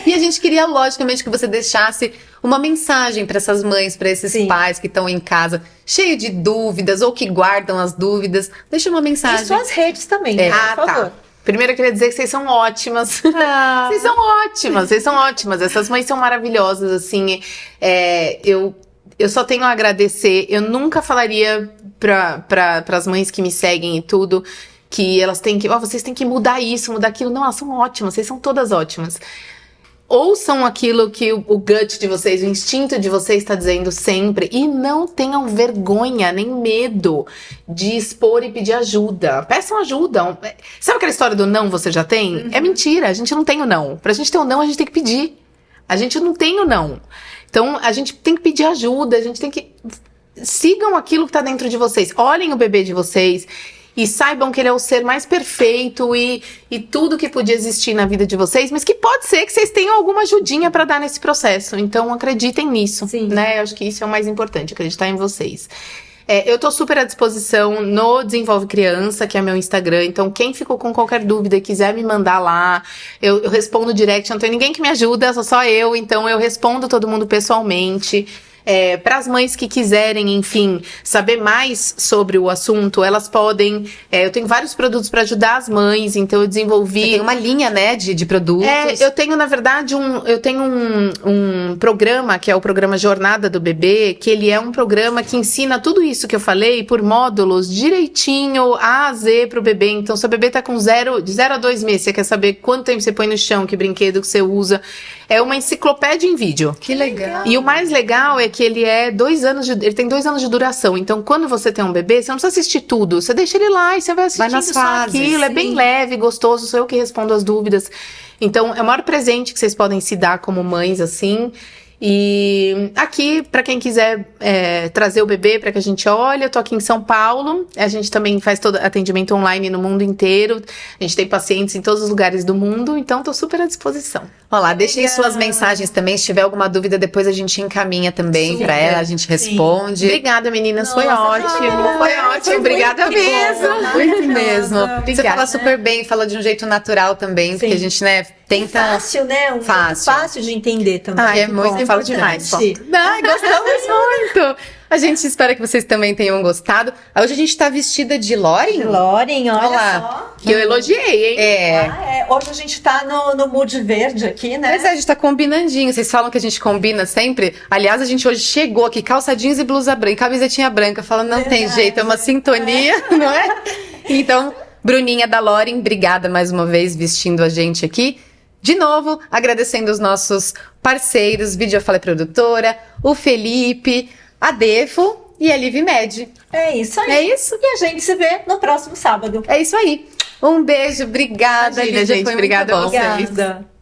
E a gente queria, logicamente, que você deixasse uma mensagem para essas mães, para esses Sim. pais que estão em casa, cheio de dúvidas ou que guardam as dúvidas. Deixa uma E mensagem. suas redes também, né? Ah, Por favor. tá. Primeiro eu queria dizer que vocês são ótimas. Vocês são ótimas, vocês são ótimas. Essas mães são maravilhosas, assim. Eu só tenho a agradecer. Eu nunca falaria para as mães que me seguem e tudo que elas têm que... vocês têm que mudar isso, mudar aquilo. Não, elas são ótimas, vocês são todas ótimas. Ouçam aquilo que o gut de vocês, o instinto de vocês está dizendo sempre. E não tenham vergonha, nem medo de expor e pedir ajuda. Peçam ajuda. Sabe aquela história do não você já tem? Uhum. É mentira, a gente não tem o não. Pra gente ter o não, a gente tem que pedir. A gente não tem o não. Então, a gente tem que pedir ajuda, a gente tem que... Sigam aquilo que tá dentro de vocês. Olhem o bebê de vocês. E saibam que ele é o ser mais perfeito e tudo que podia existir na vida de vocês, mas que pode ser que vocês tenham alguma ajudinha pra dar nesse processo. Então, acreditem nisso, Sim. né? Eu acho que isso é o mais importante, acreditar em vocês. Eu tô super à disposição no Desenvolve Criança, que é meu Instagram. Então, quem ficou com qualquer dúvida e quiser me mandar lá, eu respondo direct. Não tem ninguém que me ajuda, sou só eu. Então, eu respondo todo mundo pessoalmente. Para as mães que quiserem, enfim, saber mais sobre o assunto, elas podem... eu tenho vários produtos para ajudar as mães, então eu desenvolvi... Você tem uma linha, né, de produtos. Eu tenho, na verdade, um programa, que é o programa Jornada do Bebê, que ele é um programa que ensina tudo isso que eu falei por módulos, direitinho, A a Z pro bebê. Então, seu bebê tá com de 0 a 2 meses, você quer saber quanto tempo você põe no chão, que brinquedo que você usa. É uma enciclopédia em vídeo. Que legal. E o mais legal é que ele tem 2 anos de duração. Então, quando você tem um bebê, você não precisa assistir tudo. Você deixa ele lá e você vai assistindo nas só fases, aquilo. É bem leve, gostoso, sou eu que respondo as dúvidas. Então, é o maior presente que vocês podem se dar como mães, assim. E aqui, para quem quiser trazer o bebê para que a gente olhe, eu tô aqui em São Paulo. A gente também faz todo atendimento online no mundo inteiro. A gente tem pacientes em todos os lugares do mundo, então tô super à disposição. Olá, deixem suas mensagens também. Se tiver alguma dúvida, depois a gente encaminha também para ela, a gente responde. Obrigada, meninas. Foi ótimo. Foi ótimo. Obrigada mesmo. Muito mesmo. Obrigada. Você fala super bem, fala de um jeito natural também, porque a gente, tenta... Fácil, né? Fácil De entender também. Ai, é muito falo demais. Ai, gostamos muito. A gente espera que vocês também tenham gostado. Hoje a gente tá vestida de Lauren. Lauren, olha Olá. só. Que eu elogiei, hein? Hoje a gente tá no mood verde aqui, né? Mas a gente tá combinandinho. Vocês falam que a gente combina sempre. Aliás, a gente hoje chegou aqui, calça jeans e blusa branca, camisetinha branca, falando, não tem jeito, é uma sintonia, não é? Então, Bruninha da Lauren, obrigada mais uma vez vestindo a gente aqui. De novo, agradecendo os nossos parceiros, Videofly Produtora, o Felipe, a Defo e a LiveMed. É isso aí. É isso? E a gente se vê no próximo sábado. É isso aí. Um beijo, obrigada, Imagina, Lídia, gente, foi obrigada muito bom. a vocês. Obrigada.